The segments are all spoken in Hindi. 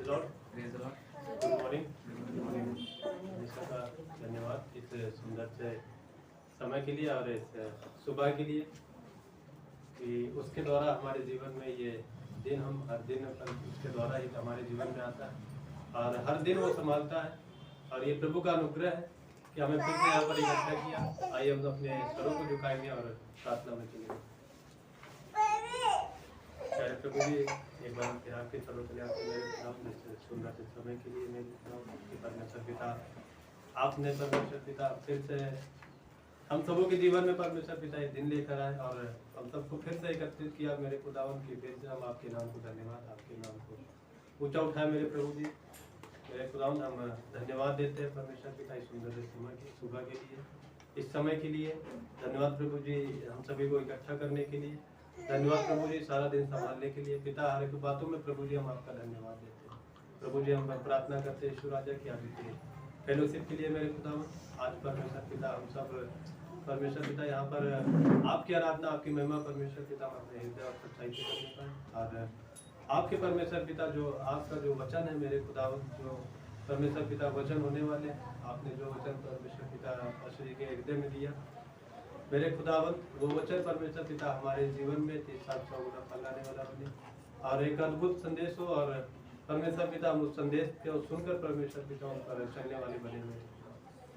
Good morning. हमेशा का धन्यवाद इस सुंदर से समय के लिए और इस सुबह के लिए कि उसके द्वारा हमारे जीवन में ये दिन हम हर दिन उसके द्वारा ही हमारे जीवन में आता है और हर दिन वो संभालता है और ये प्रभु का अनुग्रह है कि हमें फिर से यहाँ पर इकट्ठा किया। आइए हम अपने स्वरों को झुकाएंगे और प्रार्थना में चलेंगे। प्यारे प्रभु जी, एक बार प्यार के स्वरों के लिए आपको मेरे नाम सुंदर से समय के लिए मेरे परमेश्वर पिता, आपने परमेश्वर पिता फिर से हम सबों के जीवन में परमेश्वर पिता एक दिन लेकर आए और हम सबको फिर से एकत्रित किया मेरे खुदावन की। फिर से हम आपके नाम को धन्यवाद, आपके नाम को ऊंचा उठाए मेरे प्रभु जी। मेरे खुदावन हम धन्यवाद देते हैं परमेश्वर पिता इस सुंदर समय की सुबह के लिए, इस समय के लिए। धन्यवाद प्रभु जी हम सभी को इकट्ठा करने के लिए। धन्यवाद प्रभु जी सारा दिन संभालने के लिए। पिता हर एक बातों में प्रभु जी हम आपका धन्यवाद देते हैं। प्रभु जी हम प्रार्थना करते हैं ईश्वर राजा की आगे फेलोशिप के लिए मेरे खुदावन। आज परमेश्वर पिता हम सब परमेश्वर पिता यहाँ पर आपकी आराधना, आपकी महिमा परमेश्वर पिता हम अपने हृदय और सच्चाई से करने पाए और आपके परमेश्वर पिता जो आपका जो वचन है मेरे खुदावन, जो परमेश्वर पिता वचन होने वाले, आपने जो वचन परमेश्वर पिता पशु के हृदय में दिया मेरे खुदावन, वो वचन परमेश्वर पिता हमारे जीवन में 360 गुना फल लाने वाला बने और एक अद्भुत संदेश हो और परमेश्वर पिता हम उस संदेश को सुनकर परमेश्वर पिता उन पर चलने वाले बने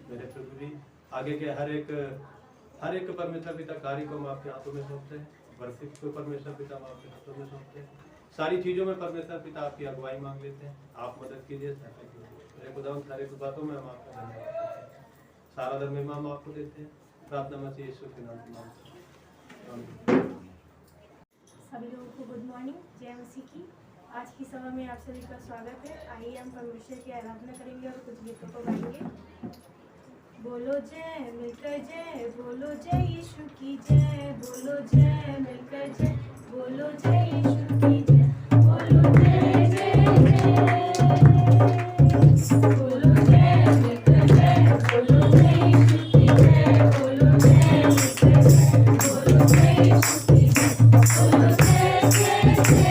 मेरे प्रभु जी। आगे के हर एक परमेश्वर पिता कार्य को हम आपके हाथों में सौंपते हैं। वर्षिप को परमेश्वर पिता हम आपके हाथों में सौंपते हैं। सारी चीज़ों में परमेश्वर पिता आपकी अगुवाई मांग लेते हैं। आप मदद कीजिए, सहायता कीजिए मेरे खुदावन। सारे बातों में हम आपका धन्यवाद करते हैं। सारा धर्म हम आपको देते हैं। प्रार्थना मसीह यीशु के नाम से मांगते हैं। सभी लोगों को गुड मॉर्निंग, जय मसीह की। आज की सभा में आप सभी का स्वागत है। आइए हम परमेश्वर की आराधना करेंगे और कुछ गीतों को गाएंगे। बोलो जय मिलकर जय, बोलो जय यीशु की जय, बोलो जय मिलकर जय, बोलो जय यीशु की जय, बोलो जय जय जय, बोलो जय मिलकर जय, बोलो जय यीशु की जय, बोलो जय मिलकर जय, बोलो जय यीशु की जय, बोलो जय जय जय।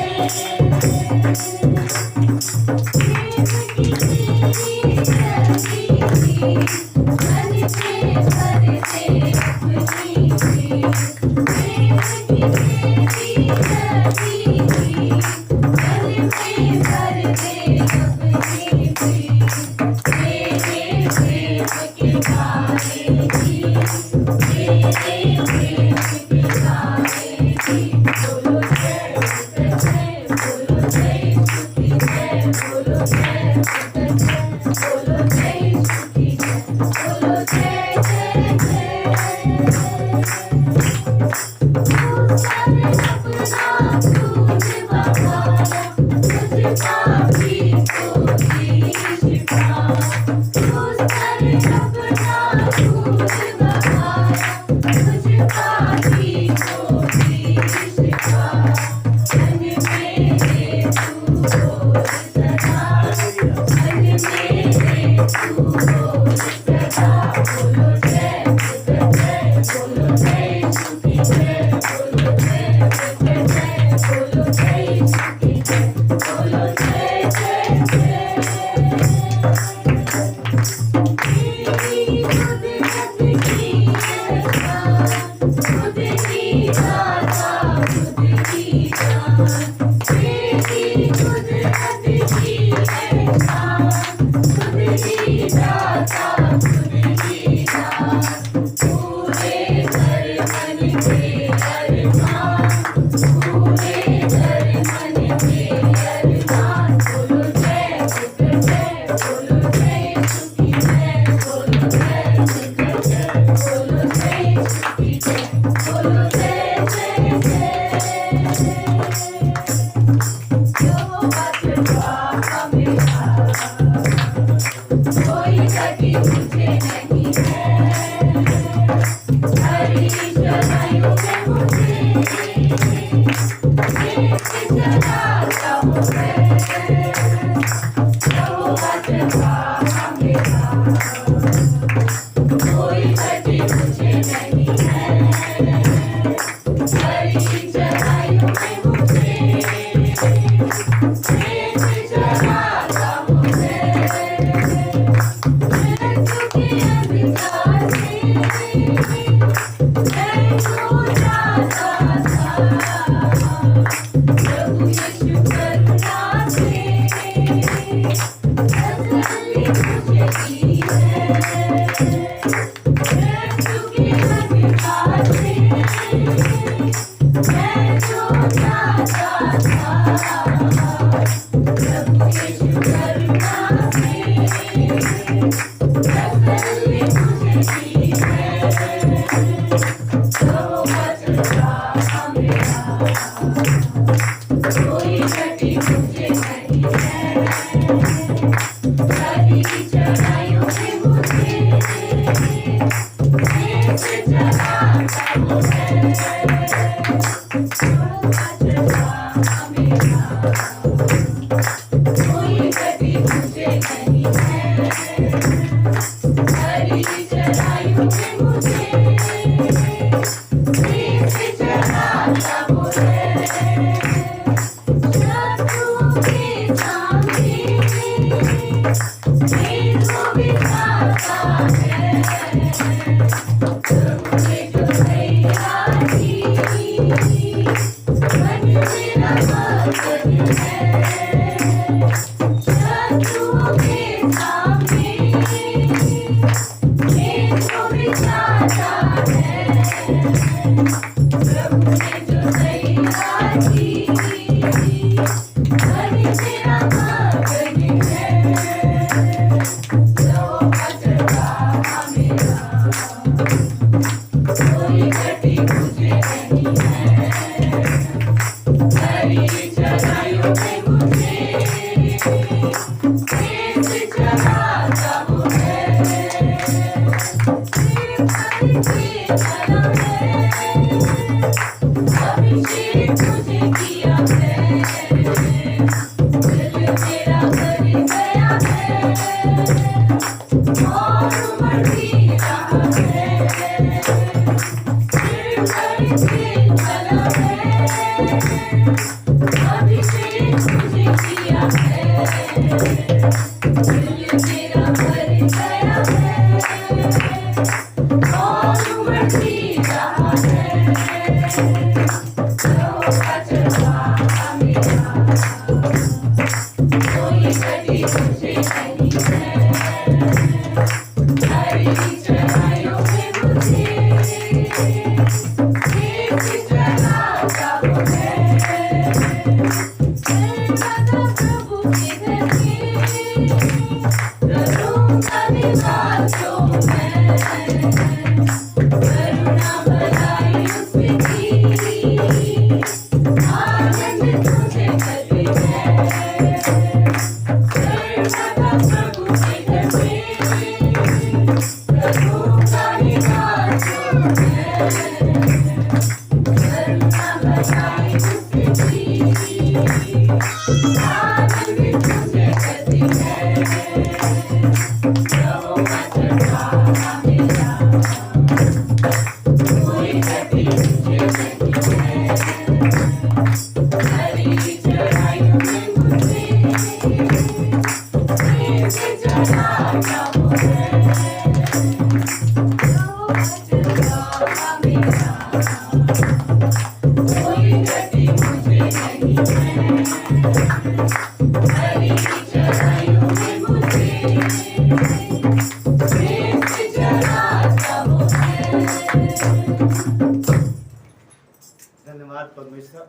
धन्यवाद परमेश्वर,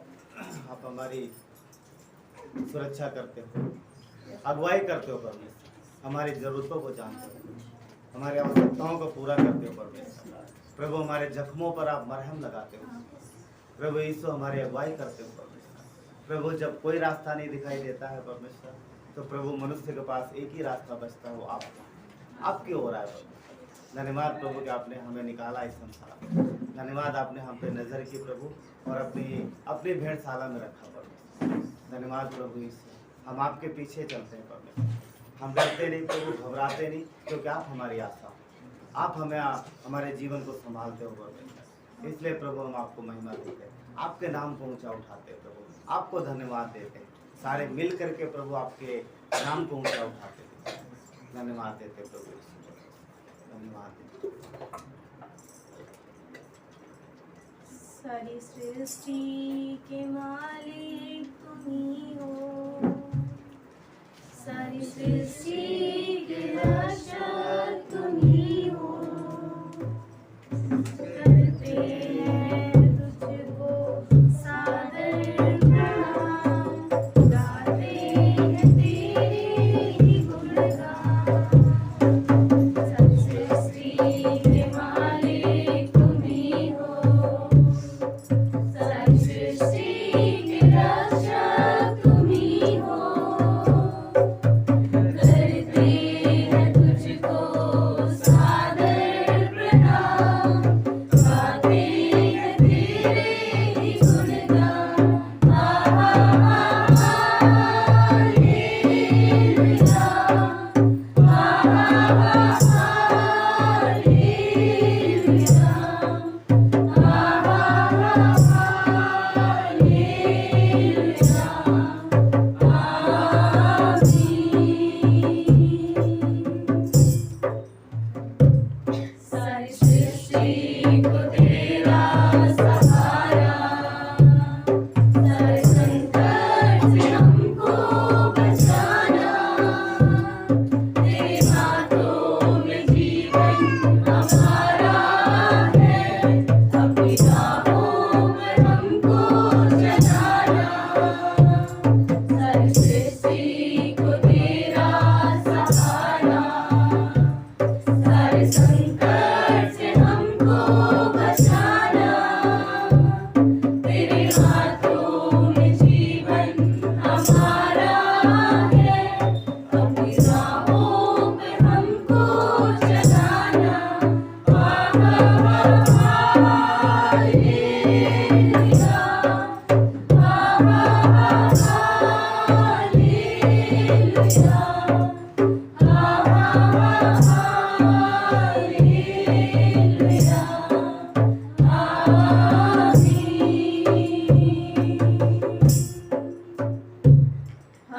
आप हमारी सुरक्षा करते हो, अगुवाई करते हो परमेश्वर, हमारी ज़रूरतों को जानते हो, हमारी आवश्यकताओं को पूरा करते हो परमेश्वर। प्रभु हमारे जख्मों पर आप मरहम लगाते हो प्रभु यीशु, हमारी अगुवाई करते हो परमेश्वर। प्रभु जब कोई रास्ता नहीं दिखाई देता है परमेश्वर, तो प्रभु मनुष्य के पास एक ही रास्ता बचता है, वो आपकी ओर आए परमेश्वर। धन्यवाद प्रभु कि आपने हमें निकाला इस संसार में। धन्यवाद आपने हम पे नजर की प्रभु और अपनी भेड़शाला में रखा परमेश्वर। धन्यवाद प्रभु यीशु, हम आपके पीछे चलते हैं परमेश्वर, हम डरते नहीं प्रभु, घबराते नहीं, क्योंकि आप हमारी आशा हो, आप हमें हमारे जीवन को संभालते हो परमेश्वर। इसलिए प्रभु हम आपको महिमा देते हैं, आपके नाम को ऊंचा उठाते हैं प्रभु, आपको धन्यवाद देते हैं, सारे मिल करके प्रभु आपके नाम को ऊंचा उठाते हैं। धन्यवाद देते प्रभु यीशु, धन्यवाद देते। सारी सृष्टि के मालिक तुम ही हो, सारी सृष्टि के रक्षक तुम ही हो। करते हैं तुझको सादर प्रणाम, गाते हैं तेरे ही गुणगान। सारी सृष्टि के मालिक तुम ही हो, सारी सृष्टि के रक्षक तुम ही हो। करते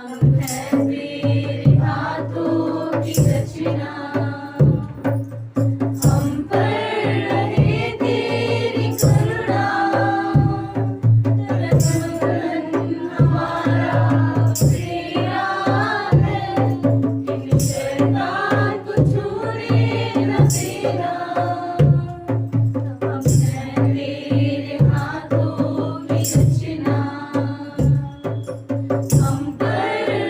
हम हैं तेरे हाथों की रचना, हम पर रहे तेरी करुणा, तन मन हमारा तेरा है, इन शैतान को छूने न देना। हम हैं तेरे हाथों की रचना, हम पर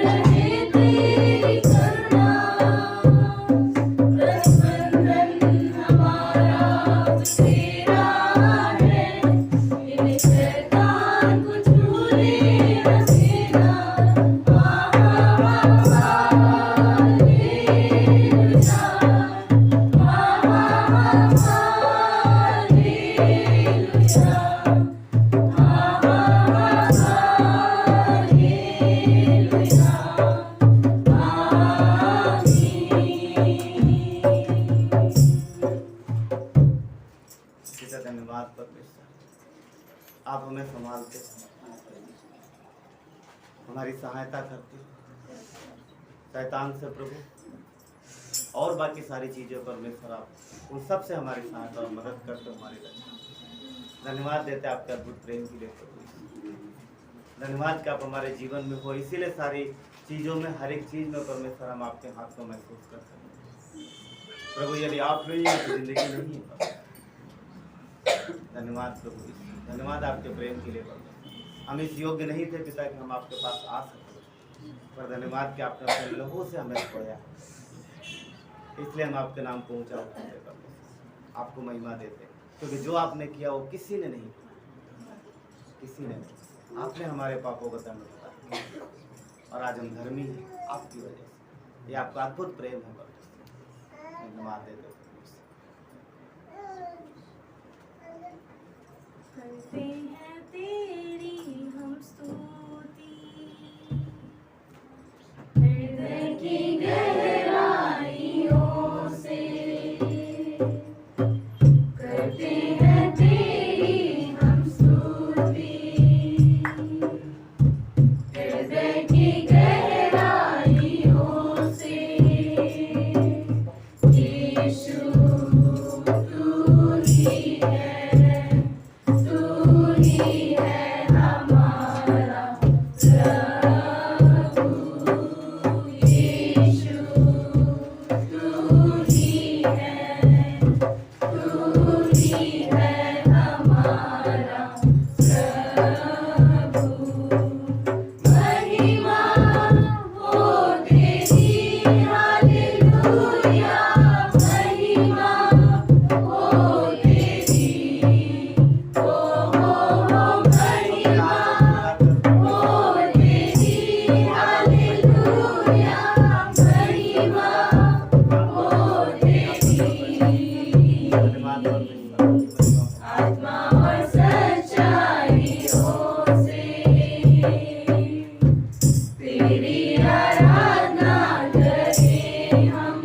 रहे तेरी करुणा, तन मन हमारा तेरा है, इन शैतान को छूने न देना। पिता धन्यवाद परमेश्वर, आप हमें संभालते, हमारी सहायता करते, शैतान से प्रभु और बाकी सारी चीज़ों परमेश्वर आप उन सब से हमारी सहायता और मदद करते, हमारी रक्षा। धन्यवाद देते आपके अद्भुत प्रेम के लिए प्रभु, धन्यवाद कि आप हमारे जीवन में हो, इसीलिए सारी चीज़ों में हर एक चीज़ में परमेश्वर हम आपके हाथ को महसूस करते हैं प्रभु। यदि आप नहीं है तो जिंदगी नहीं है। धन्यवाद प्रभु, धन्यवाद आपके प्रेम के लिए प्रभु। हम इस योग्य नहीं थे पिता कि हम आपके पास आ सकें, पर धन्यवाद कि आपने अपने लहू से हमें खोया, इसलिए हम आपके नाम को ऊंचा उठाते प्रभु, आपको महिमा देते, क्योंकि जो आपने किया वो किसी ने नहीं किया, किसी ने नहीं। आपने हमारे पापों का दंड उठाया और आज हम धर्मी हैं आपकी वजह से। ये आपका अद्भुत प्रेम है प्रभु, धन्यवाद देते। करते हैं तेरी हम स्तुति, हृदय की गहराइयों से करते हैं तेरी हम स्तुति, हृदय की गहराइयों से यीशु तू ही है, तू ही है हमारा प्रभु, यीशु तू ही है, तू ही है हमारा प्रभु। महिमा हो तेरी, हालेलुया, महिमा हो तेरी, महिमा हो तेरी, हालेलुया, महिमा हो तेरी। धन्यवाद परमेश्वर। आत्मा और सच्चाइयों से तेरी आराधना करें हम,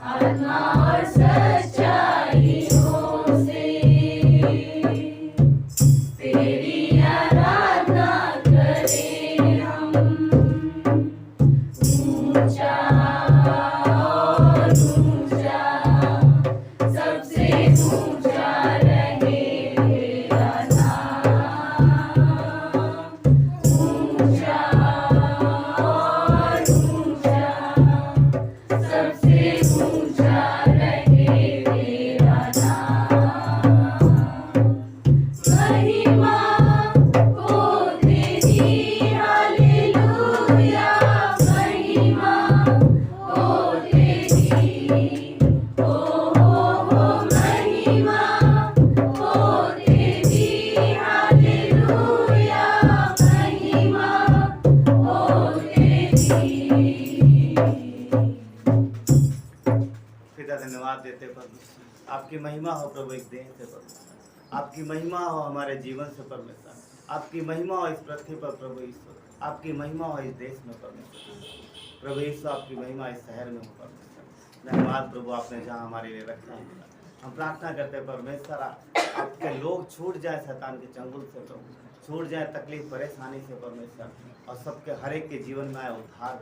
आत्मा और सच्चाइयों से तेरी आराधना करें हम। ऊंचा और ऊंचा, सबसे ऊंचा रहे तेरा नाम, ऊंचा और ऊंचा, सबसे ऊंचा रहे तेरा नाम। महिमा हो तेरी, हालेलुया, महिमा हो तेरी, महिमा हो तेरी, हालेलुया, महिमा हो तेरी। पिता धन्यवाद देते परमेश्वर, आपकी महिमा हो प्रभु इस देह से परमेश्वर, आपकी महिमा हो हमारे जीवन से परमेश्वर, आपकी महिमा हो इस पृथ्वी पर प्रभु ईश्वर, आपकी महिमा हो इस देश में परमेश्वर, प्रभु ईश्वर आपकी महिमा इस शहर में हो परमेश्वर। धन्यवाद प्रभु, आपने जहाँ हमारे लिए रखा है। हम प्रार्थना करते हैं परमेश्वर आपके लोग छूट जाए शैतान के चंगुल से प्रभु, छूट जाए तकलीफ परेशानी से परमेश्वर, और सबके हर एक के जीवन में आए उद्धार,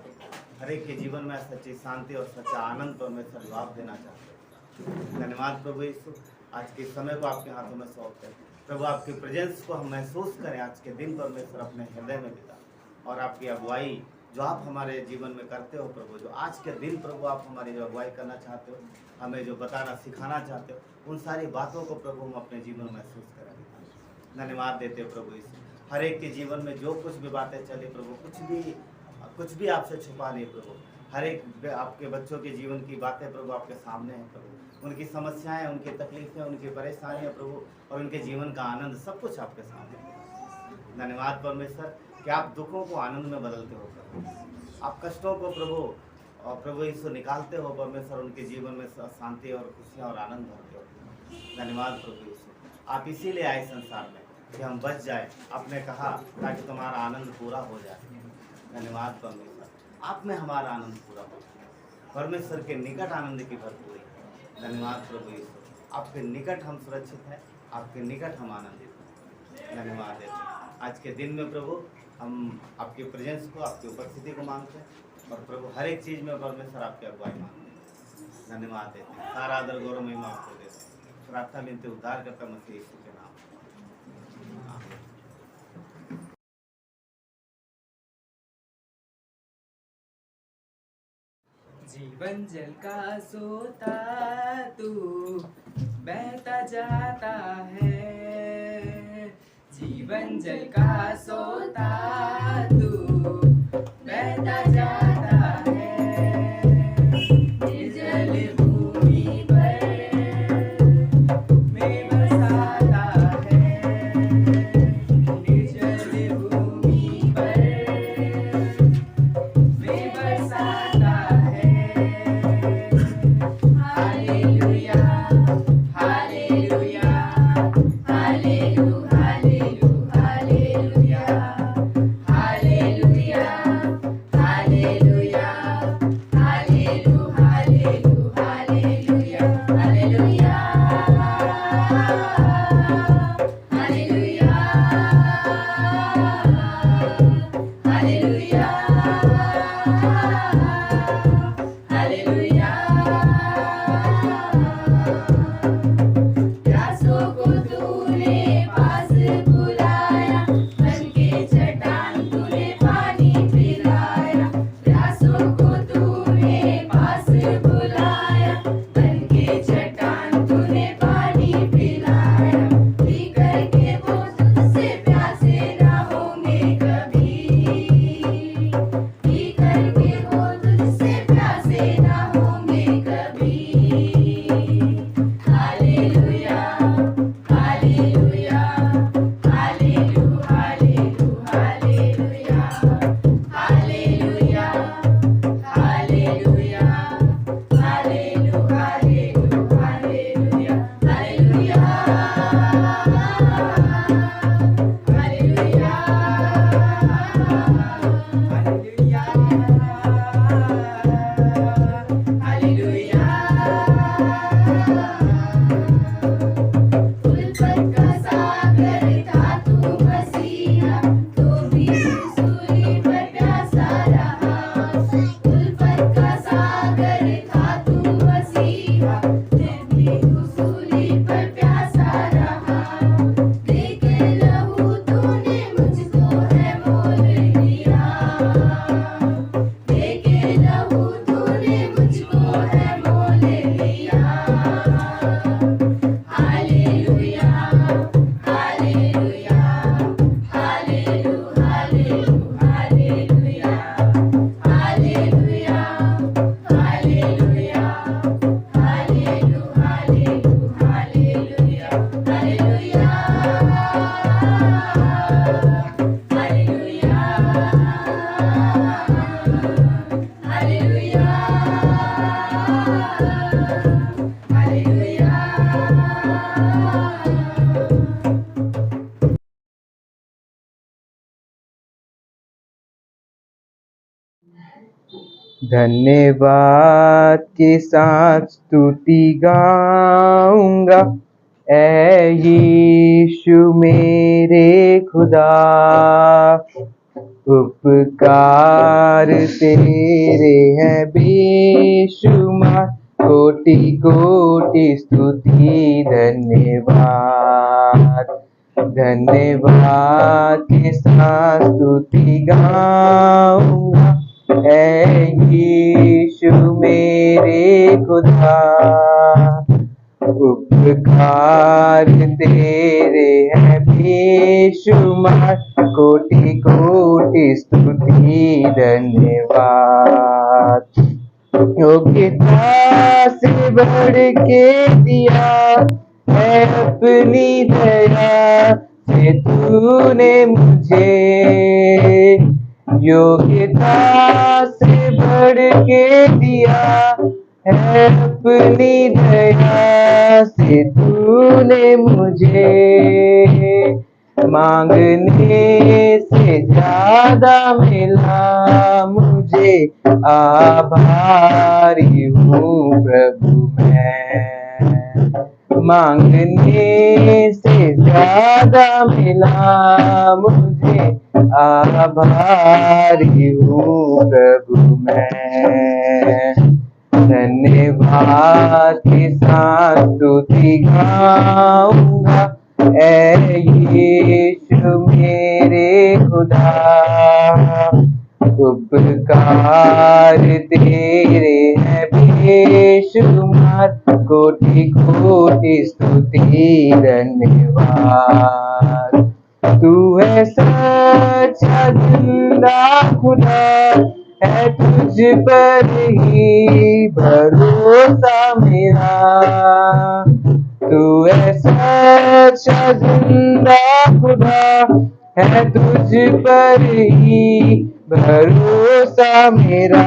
हर एक के जीवन में सच्ची शांति और सच्चा आनंद परमेश्वर जो आप देना चाहते हैं। धन्यवाद प्रभु यीशु, आज के समय को आपके हाथों में सौंपते हैं प्रभु। आपकी प्रेजेंस को हम महसूस करें आज के दिन परमेश्वर अपने हृदय में बिता, और आपकी अगुवाई जो आप हमारे जीवन में करते हो प्रभु, जो आज के दिन प्रभु आप हमारी जो अगुवाई करना चाहते हो, हमें जो बताना सिखाना चाहते हो, उन सारी बातों को प्रभु हम अपने जीवन में महसूस करें। धन्यवाद देते हो प्रभु यीशु, हर एक के जीवन में जो कुछ भी बातें चली प्रभु, कुछ भी आपसे छुपा नहीं प्रभु। हर एक आपके बच्चों के जीवन की बातें प्रभु आपके सामने हैं प्रभु, उनकी समस्याएं, उनकी तकलीफें, उनकी परेशानियां प्रभु, और उनके जीवन का आनंद, सब कुछ आपके सामने है। धन्यवाद परमेश्वर कि आप दुखों को आनंद में बदलते हो प्रभु, आप कष्टों को प्रभु और प्रभु यीशु निकालते हो परमेश्वर, उनके जीवन में शांति और खुशियाँ और आनंद भरते हो। धन्यवाद प्रभु यीशु, आप इसीलिए आए संसार में कि हम बच जाए, आपने कहा ताकि तुम्हारा आनंद पूरा हो जाए। धन्यवाद परमेश्वर, आप में हमारा आनंद पूरा हो जाए, परमेश्वर के निकट आनंद की भरपूरी। धन्यवाद प्रभु यीशु, आपके निकट हम सुरक्षित हैं, आपके निकट हम आनंदित हैं। धन्यवाद देते हैं आज के दिन में प्रभु, हम आपके प्रेजेंस को, आपकी उपस्थिति को मांगते हैं, और प्रभु हर एक चीज़ में परमेश्वर आपकी अगुवाई मांगते हैं। धन्यवाद देते हैं, सारा आदर गौरव महिमा आपको देते हैं। प्रार्थना विनती उद्धार करता मसीह यीशु के नाम। जीवन जल का सोता तू बहता जाता है, जीवन जल का सोता तू बहता जाता है, निर्जल भूमि पर में बसाता है, निर्जल भूमि पर में बसाता है। Hallelujah hallelujah hallelujah hallelujah hallelujah hallelujah hallelujah hallelujah hallelujah hallelujah hallelujah. प्यासों को तूने पास बुलाया, बनके चट्टान तूने पानी पिलाया। प्यासों को तूने पास बुलाया, बनके चट्टान तूने पानी पिलाया। पी करके वो तुझसे प्यासे ना होंगे कभी, पी करके वो तुझसे प्यासे ना होंगे कभी। Hallelujah hallelujah hallelujah hallelujah hallelujah hallelujah hallelujah hallelujah उल्फत का सागर था तू मसीहा, तो भी तू सूली पर प्यासा रहा। उल्फत का सागर था तू मसीहा, फिर भी तू सूली पर प्यासा रहा। देके लहू तूने मुझको है मोल लिया, देके लहू तूने मुझको है मोल लिया। Hallelujah hallelujah hallelujah hallelujah hallelujah hallelujah hallelujah hallelujah hallelujah hallelujah hallelujah धन्यवाद के साथ स्तुति गाऊंगा, ऐ यीशु मेरे खुदा, उपकार तेरे हैं बेशुमार, कोटि कोटि स्तुति धन्यवाद। धन्यवाद के साथ स्तुति गाऊंगा, ऐ यीशु मेरे खुदा, उपकार तेरे हैं बेशुमार, कोटि कोटि स्तुति धन्यवाद। योग्यता से बढ़ के दिया है अपनी दया से तूने मुझे, योग्यता से बढ़ के दिया है अपनी दया से तूने मुझे, मांगने से ज्यादा मिला मुझे, आभारी हूँ प्रभु मैं। मांगने से ज्यादा मिला मुझे, आभारी हूँ प्रभु मैं। धन्यवाद के साथ स्तुति गाऊंगा, ऐ यीशु मेरे खुदा, उपकार तेरे हैं बेशुमार, कोटि कोटि स्तुति धन्यवाद। तू है सच्चा जिंदा खुदा, है तुझ पर ही भरोसा मेरा। तू है सच्चा जिंदा खुदा, है तुझ पर ही भरोसा मेरा।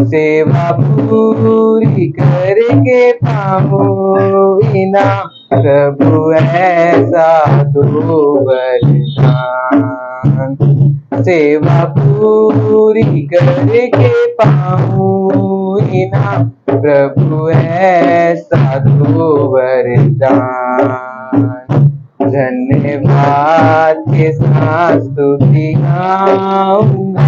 सेवा पूरी करके पाऊं इनाम, प्रभु ऐसा दो वरदान। सेवा पूरी करके पाऊं इनाम, प्रभु ऐसा दो वरदान। धन्यवाद के साथ स्तुति गाऊंगा,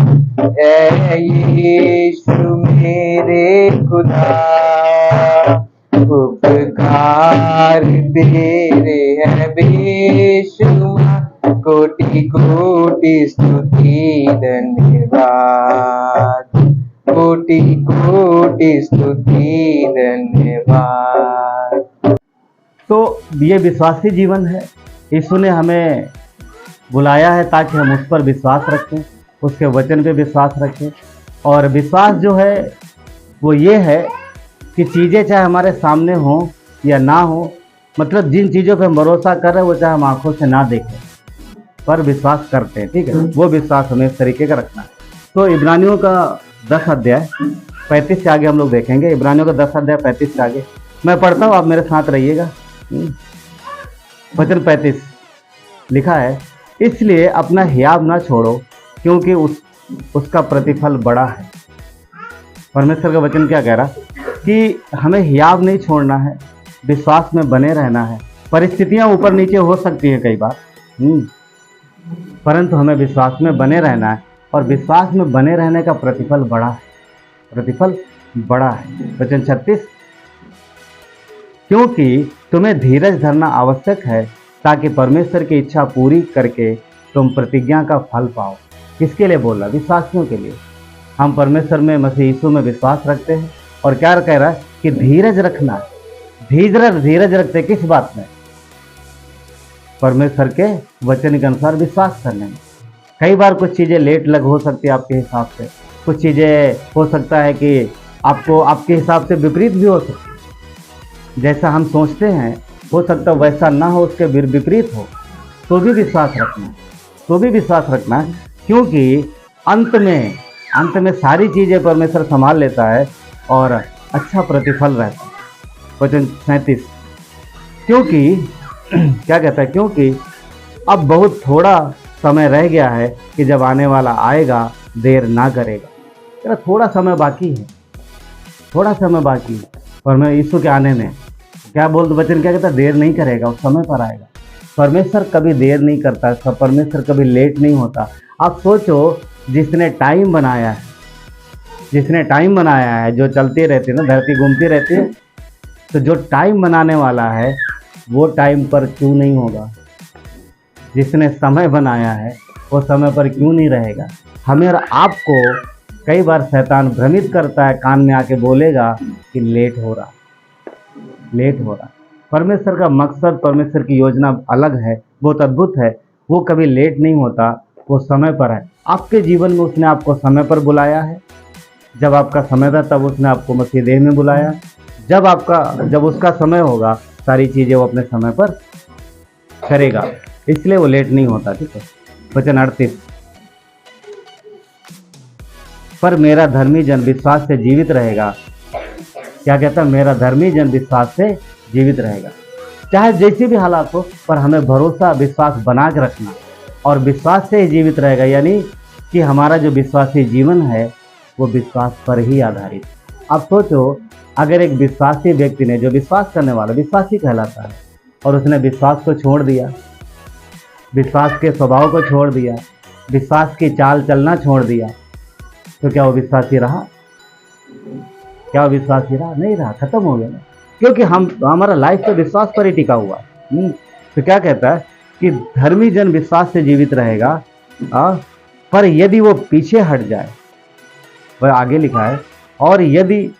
ऐ यीशु मेरे खुदा, उपकार तेरे हैं बेशुमार, कोटि कोटि स्तुति धन्यवाद, कोटि कोटि स्तुति धन्यवाद। तो ये विश्वासी जीवन है। यीशु ने हमें बुलाया है ताकि हम उस पर विश्वास रखें, उसके वचन पे विश्वास रखें। और विश्वास जो है वो ये है कि चीज़ें चाहे हमारे सामने हों या ना हो, मतलब जिन चीज़ों पे हम भरोसा कर रहे हैं वो चाहे हम आंखों से ना देखें पर विश्वास करते हैं, ठीक है। वो विश्वास हमें इस तरीके का रखना है। तो इब्रानियों का 10 अध्याय 35 से आगे हम लोग देखेंगे। इब्रानियों का 10 अध्याय 35 से आगे मैं पढ़ता हूँ, आप मेरे साथ रहिएगा। वचन 35 लिखा है, इसलिए अपना हियाव ना छोड़ो क्योंकि उसका प्रतिफल बड़ा है। परमेश्वर का वचन क्या कह रहा कि हमें हियाव नहीं छोड़ना है, विश्वास में बने रहना है। परिस्थितियां ऊपर नीचे हो सकती है कई बार, परंतु हमें विश्वास में बने रहना है। और विश्वास में बने रहने का प्रतिफल बड़ा है, प्रतिफल बड़ा है। वचन 36, क्योंकि तुम्हें धीरज धरना आवश्यक है ताकि परमेश्वर की इच्छा पूरी करके तुम प्रतिज्ञा का फल पाओ। किसके लिए बोल रहा? विश्वासियों के लिए। हम परमेश्वर में, मसीह यीशु में विश्वास रखते हैं। और क्या कह रहा है कि धीरज रखना है। धीरज रखते किस बात में? परमेश्वर के वचन के अनुसार विश्वास करने में। कई बार कुछ चीज़ें लेट लग हो सकती है आपके हिसाब से, कुछ चीज़ें हो सकता है कि आपको आपके हिसाब से विपरीत भी हो सकती है। जैसा हम सोचते हैं हो सकता है वैसा ना हो, उसके विपरीत हो, तो भी विश्वास रखना है, क्योंकि अंत में सारी चीज़ें परमेश्वर संभाल लेता है और अच्छा प्रतिफल रहता है। वचन 37, क्योंकि क्या कहता है, क्योंकि अब बहुत थोड़ा समय रह गया है कि जब आने वाला आएगा देर ना करेगा। थोड़ा समय बाकी है, और मैं यीशु के आने में क्या बोल वचन क्या कहता है? देर नहीं करेगा, उस समय पर आएगा। परमेश्वर कभी देर नहीं करता, परमेश्वर कभी लेट नहीं होता। आप सोचो, जिसने टाइम बनाया है, जो चलती रहती है ना, धरती घूमती रहती है, तो जो टाइम बनाने वाला है वो टाइम पर क्यों नहीं होगा? जिसने समय बनाया है वो समय पर क्यों नहीं रहेगा? हमें और आपको कई बार शैतान भ्रमित करता है, कान में आके बोलेगा कि लेट हो रहा। परमेश्वर का मकसद, परमेश्वर की योजना अलग है, बहुत अद्भुत है। वो कभी लेट नहीं होता, वो समय पर है। आपके जीवन में उसने आपको समय पर बुलाया है। जब आपका समय था तब उसने आपको मसीह देह में बुलाया। जब उसका समय होगा, सारी चीज़ें वो अपने समय पर करेगा, इसलिए वो लेट नहीं होता। ठीक है, वचन 38, पर मेरा धर्मी जन विश्वास से जीवित रहेगा। क्या कहता है? मेरा धर्मी जन विश्वास से जीवित रहेगा। चाहे जैसी भी हालात हो, पर हमें भरोसा, विश्वास बना के रखना, और विश्वास से ही जीवित रहेगा। यानी कि हमारा जो विश्वासी जीवन है वो विश्वास पर ही आधारित। आप सोचो, अगर एक विश्वासी व्यक्ति ने, जो विश्वास करने वाला विश्वासी कहलाता है, और उसने विश्वास को छोड़ दिया, विश्वास के स्वभाव को छोड़ दिया, विश्वास की चाल चलना छोड़ दिया, तो क्या वो विश्वासी रहा? नहीं रहा, खत्म हो गया ना। क्योंकि हमारा लाइफ तो विश्वास पर ही टिका हुआ। तो क्या कहता है कि धर्मी जन विश्वास से जीवित रहेगा, पर यदि वो पीछे हट जाए, वह आगे लिखा है, और यदि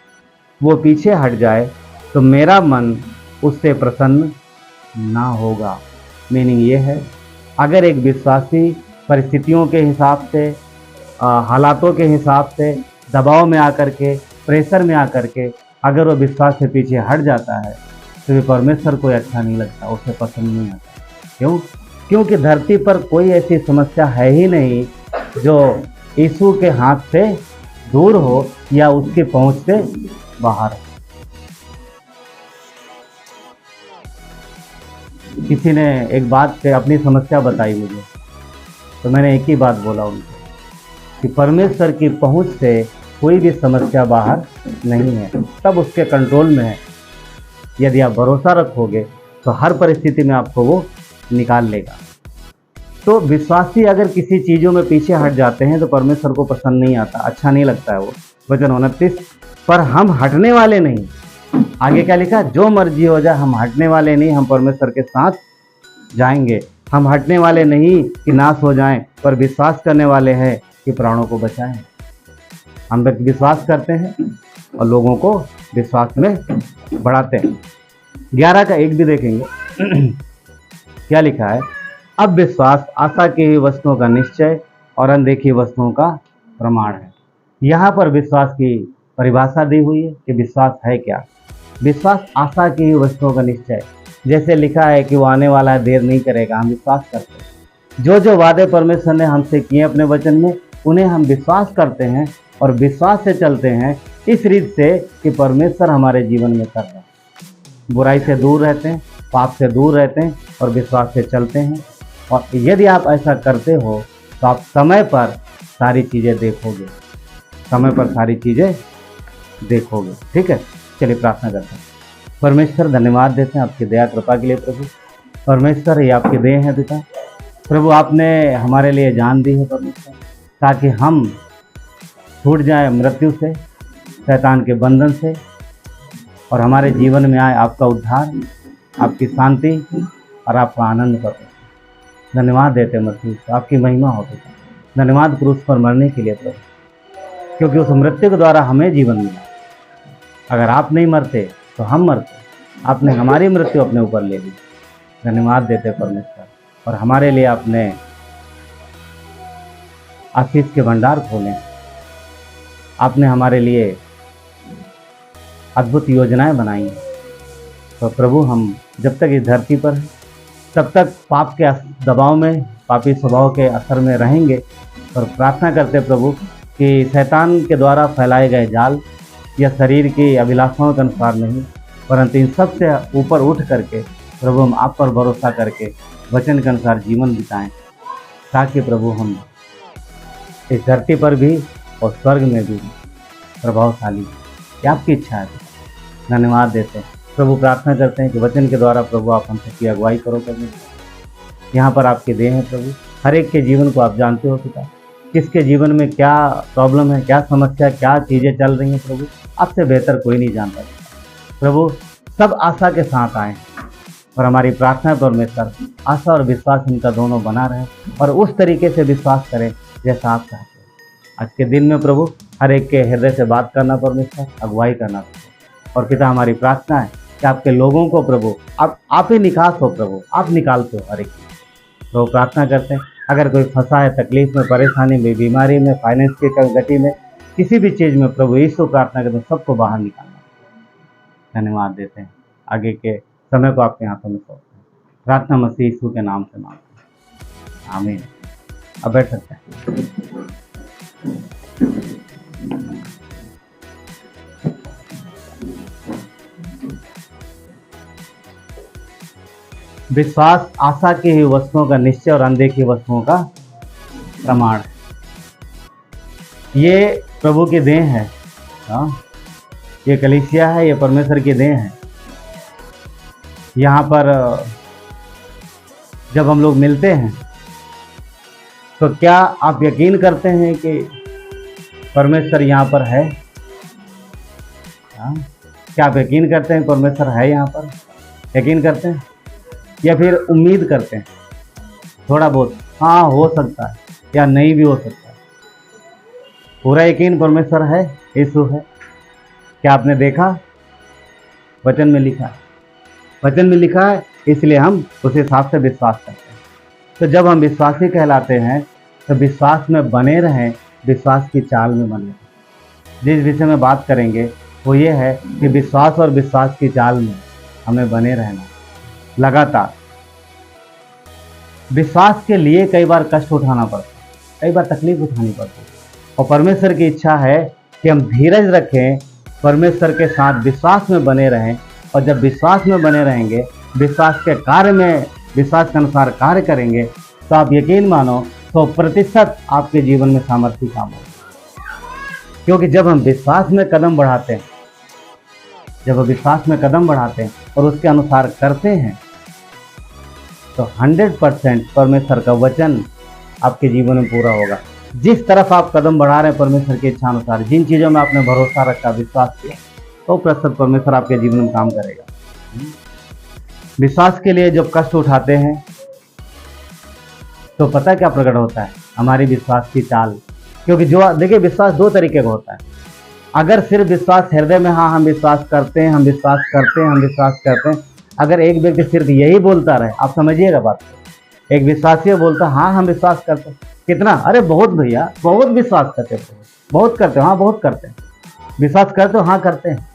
वो पीछे हट जाए तो मेरा मन उससे प्रसन्न ना होगा। मीनिंग ये है, अगर एक विश्वासी परिस्थितियों के हिसाब से, हालातों के हिसाब से, दबाव में आकर के, प्रेशर में आकर के अगर वो विश्वास से पीछे हट जाता है, तो ये परमेश्वर को अच्छा नहीं लगता, उसे पसंद नहीं आता। क्यों? क्योंकि धरती पर कोई ऐसी समस्या है ही नहीं जो यीशु के हाथ से दूर हो या उसकी पहुंच से बाहर हो। किसी ने एक बात पे अपनी समस्या बताई मुझे, तो मैंने एक ही बात बोला उनको कि परमेश्वर की पहुंच से कोई भी समस्या बाहर नहीं है, सब उसके कंट्रोल में है। यदि आप भरोसा रखोगे तो हर परिस्थिति में आपको वो निकाल लेगा। तो विश्वासी अगर किसी चीज़ों में पीछे हट जाते हैं तो परमेश्वर को पसंद नहीं आता, अच्छा नहीं लगता है वो। वचन 29, पर हम हटने वाले नहीं। आगे क्या लिखा? जो मर्जी हो जाए, हम हटने वाले नहीं, हम परमेश्वर के साथ जाएंगे। हम हटने वाले नहीं कि नाश हो जाएं, पर विश्वास करने वाले हैं कि प्राणों को बचाएं। हम विश्वास करते हैं और लोगों को विश्वास में बढ़ाते हैं। 11 का 1 भी देखेंगे। क्या लिखा है? अब विश्वास आशा की हुई वस्तुओं का निश्चय और अनदेखी वस्तुओं का प्रमाण है। यहाँ पर विश्वास की परिभाषा दी हुई है कि विश्वास है क्या। विश्वास आशा की हुई वस्तुओं का निश्चय, जैसे लिखा है कि वो आने वाला है, देर नहीं करेगा, हम विश्वास करते हैं। जो वादे परमेश्वर ने हमसे किए अपने वचन में, उन्हें हम विश्वास करते हैं और विश्वास से चलते हैं, इस रीत से कि परमेश्वर हमारे जीवन में कर रहे हैं। बुराई से दूर रहते हैं, पाप से दूर रहते हैं और विश्वास से चलते हैं। और यदि आप ऐसा करते हो तो आप समय पर सारी चीज़ें देखोगे, समय पर सारी चीज़ें देखोगे। ठीक है, चलिए प्रार्थना करते हैं। परमेश्वर, धन्यवाद देते हैं आपकी दया कृपा के लिए। प्रभु परमेश्वर, ये आपकी देह है पिता। प्रभु आपने हमारे लिए जान दी है परमेश्वर, ताकि हम छूट जाए मृत्यु से, शैतान के बंधन से, और हमारे जीवन में आए आपका उद्धार, आपकी शांति और आपका आनंद। परमेश्वर धन्यवाद देते हैं मसीह, आपकी महिमा हो पिता। धन्यवाद क्रूस पर मरने के लिए प्रभु, क्योंकि उस मृत्यु के द्वारा हमें जीवन मिला। अगर आप नहीं मरते तो हम मरते, आपने हमारी मृत्यु अपने ऊपर ले ली। धन्यवाद देते परमेश्वर, और हमारे लिए आपने आशीष के भंडार खोले। आपने हमारे लिए अद्भुत योजनाएं बनाई हैं। तो प्रभु हम जब तक इस धरती पर हैं तब तक पाप के दबाव में, पापी स्वभाव के असर में रहेंगे। और प्रार्थना करते प्रभु कि शैतान के द्वारा फैलाए गए जाल या शरीर की अभिलाषाओं के अनुसार नहीं, परंतु इन सब से ऊपर उठ करके प्रभु हम आप पर भरोसा करके वचन के अनुसार जीवन बिताएं, ताकि प्रभु हम इस धरती पर भी और स्वर्ग में भी प्रभावशाली। ये आपकी इच्छा है। धन्यवाद देते हैं प्रभु प्रार्थना करते हैं कि वचन के द्वारा प्रभु आप हम सबकी अगुवाई करो परमेश्वर। यहाँ पर आपके देह हैं प्रभु, हर एक के जीवन को आप जानते हो पिता, किसके जीवन में क्या प्रॉब्लम है, क्या समस्या, क्या चीज़ें चल रही हैं प्रभु, आपसे बेहतर कोई नहीं जानता प्रभु। सब आशा के साथ आए और हमारी प्रार्थना परमेश्वर आशा और विश्वास इनका दोनों बना रहे और उस तरीके से विश्वास करें जैसा आप चाहते हैं। आज के दिन में प्रभु हर एक के हृदय से बात करना परमेश्वर, अगुवाई करना प्रभु। और पिता हमारी प्रार्थना है कि आपके लोगों को प्रभु आप ही निकास हो प्रभु, आप निकालते हो हर एक चीज़। तो प्रार्थना करते हैं अगर कोई फंसा है तकलीफ में, परेशानी में, बीमारी में, फाइनेंस की गति में, किसी भी चीज़ में प्रभु यीशु प्रार्थना करते हैं सबको बाहर निकालना। धन्यवाद देते हैं, आगे के समय को आपके हाथों में सौंपते हैं। प्रार्थना मसीह यीशु के नाम से मांगते हैं, आमीन। अब बैठ सकते हैं। विश्वास आशा की हुई वस्तुओं का निश्चय और अनदेखी वस्तुओं का प्रमाण है। ये प्रभु की देन है, ये कलीसिया है, ये परमेश्वर की देन है। यहाँ पर जब हम लोग मिलते हैं तो क्या आप यकीन करते हैं कि परमेश्वर यहाँ पर है? क्या आप यकीन करते हैं परमेश्वर है यहाँ पर? यकीन करते हैं या फिर उम्मीद करते हैं थोड़ा बहुत, हाँ हो सकता है या नहीं भी हो सकता है? पूरा यकीन परमेश्वर है, यीशु है। क्या आपने देखा? वचन में लिखा है, वचन में लिखा है, इसलिए हम उस हिसाब से विश्वास करते हैं। तो जब हम विश्वासी कहलाते हैं तो विश्वास में बने रहें, विश्वास की चाल में बने रहें। जिस विषय में बात करेंगे वो ये है कि विश्वास और विश्वास की चाल में हमें बने रहना लगातार। विश्वास के लिए कई बार कष्ट उठाना पड़ता है, कई बार तकलीफ उठानी पड़ती है, और परमेश्वर की इच्छा है कि हम धीरज रखें, परमेश्वर के साथ विश्वास में बने रहें। और जब विश्वास में बने रहेंगे, विश्वास के कार्य में विश्वास के अनुसार कार्य करेंगे, तो आप यकीन मानो 100% आपके जीवन में सामर्थ्य काम होगा। क्योंकि जब हम विश्वास में कदम बढ़ाते हैं, जब हम विश्वास में कदम बढ़ाते हैं और उसके अनुसार करते हैं, तो 100% परमेश्वर का वचन आपके जीवन में पूरा होगा। जिस तरफ आप कदम बढ़ा रहे हैं परमेश्वर की इच्छा अनुसार, जिन चीज़ों में आपने भरोसा रखा, विश्वास किया, तो प्रतिशत परमेश्वर आपके जीवन में काम करेगा। विश्वास के लिए जब कष्ट उठाते हैं तो पता क्या प्रकट होता है? हमारी विश्वास की चाल। क्योंकि जो देखिए विश्वास दो तरीके का होता है। अगर सिर्फ विश्वास हृदय में, हाँ हम विश्वास करते हैं, हम विश्वास करते हैं, हम विश्वास करते हैं, अगर एक व्यक्ति सिर्फ यही बोलता रहे, आप समझिएगा बात, एक विश्वासी बोलता हाँ हम विश्वास करते हैं, कितना? अरे बहुत भैया, बहुत विश्वास करते हैं, बहुत करते हो, हाँ बहुत करते हैं, विश्वास करते हो, हाँ करते हैं।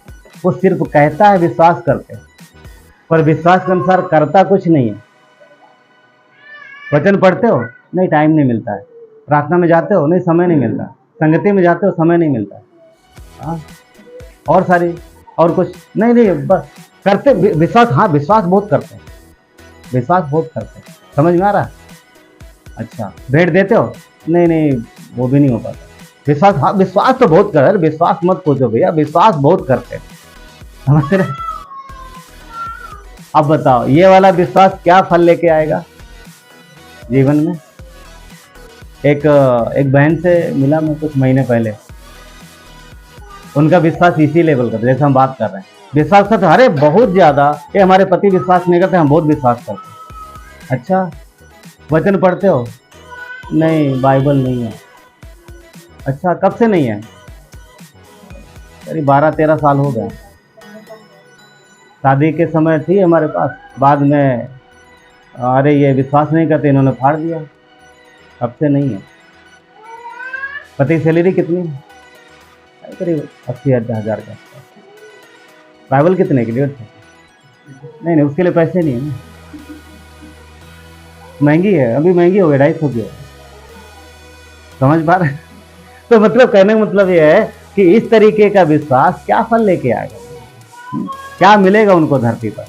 वो सिर्फ कहता है विश्वास करते हैं, पर विश्वास के अनुसार करता कुछ नहीं है। वचन पढ़ते हो? नहीं, टाइम नहीं मिलता है। प्रार्थना में जाते हो? नहीं, समय नहीं मिलता। संगति में जाते हो? समय नहीं मिलता है। हाँ, और सारी और कुछ नहीं, बस करते विश्वास, हाँ विश्वास बहुत करते हैं, विश्वास बहुत करते हैं। समझ में आ रहा? अच्छा, भेंट देते हो? नहीं, वो भी नहीं हो पाता। विश्वास, हाँ विश्वास तो बहुत कर, विश्वास मत पूछो भैया, विश्वास बहुत करते हैं। समझ रहे? अब बताओ ये वाला विश्वास क्या फल लेके आएगा जीवन में? एक बहन से मिला मैं कुछ महीने पहले, उनका विश्वास इसी लेवल का था जैसे हम बात कर रहे हैं। विश्वास करते, अरे बहुत ज़्यादा, ये हमारे पति विश्वास नहीं करते, हम बहुत विश्वास करते हैं। अच्छा, वचन पढ़ते हो? नहीं, बाइबल नहीं है। अच्छा, कब से नहीं है? करीब 12-13 साल हो गए। शादी के समय थी हमारे पास, बाद में अरे ये विश्वास नहीं करते, इन्होंने फाड़ दिया, अब से नहीं है। पति की सैलरी कितनी है? करीब 80,000 का। बाइबल कितने की? 150। नहीं, उसके लिए पैसे नहीं है, महंगी है, अभी महंगी हो गई, 250 की है। समझ पा रहे? तो मतलब कहने का मतलब ये है कि इस तरीके का विश्वास क्या फल लेके आएगा, क्या मिलेगा उनको धरती पर?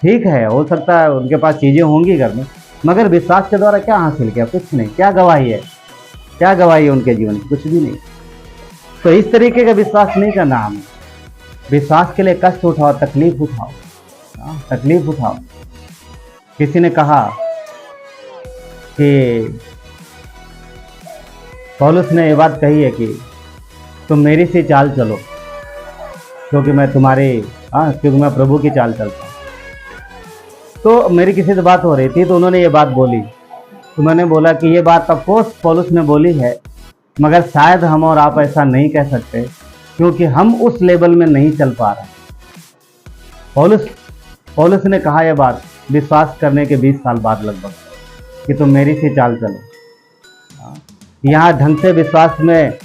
ठीक है, हो सकता है उनके पास चीज़ें होंगी घर में, मगर विश्वास के द्वारा क्या हासिल किया? कुछ नहीं। क्या गवाही है? क्या गवाही है उनके जीवन की? कुछ भी नहीं। तो इस तरीके का विश्वास नहीं करना हमें। विश्वास के लिए कष्ट उठाओ, तकलीफ उठाओ, तकलीफ उठाओ। किसी ने कहा कि पौलुस ने ये बात कही है कि तुम मेरी सी चाल चलो, क्योंकि मैं क्योंकि मैं प्रभु की चाल चलता हूँ। तो मेरी किसी से बात हो रही थी, तो उन्होंने ये बात बोली, तो मैंने बोला कि ये बात ऑफकोर्स पौलुस ने बोली है, मगर शायद हम और आप ऐसा नहीं कह सकते, क्योंकि हम उस लेवल में नहीं चल पा रहे। पौलुस ने कहा यह बात विश्वास करने के 20 साल बाद लगभग, कि तुम मेरी सी चाल चलो। यहाँ ढंग से विश्वास में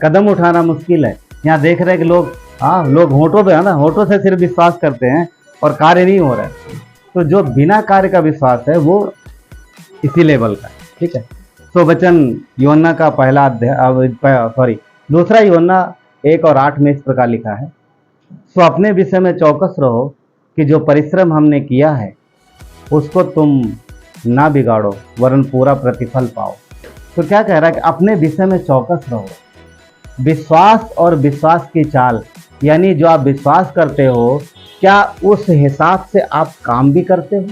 कदम उठाना मुश्किल है। यहाँ देख रहे हैं कि लोग होठों पे होठों से सिर्फ विश्वास करते हैं और कार्य नहीं हो रहा है। तो जो बिना कार्य का विश्वास है वो इसी लेवल का है। ठीक है। तो वचन यूहन्ना का दूसरा यूहन्ना 1 और 8 में इस प्रकार लिखा है, सो अपने विषय में चौकस रहो कि जो परिश्रम हमने किया है उसको तुम ना बिगाड़ो, वरन पूरा प्रतिफल पाओ। तो क्या कह रहा है कि अपने विषय में चौकस रहो। विश्वास और विश्वास की चाल, यानी जो आप विश्वास करते हो, क्या उस हिसाब से आप काम भी करते हो?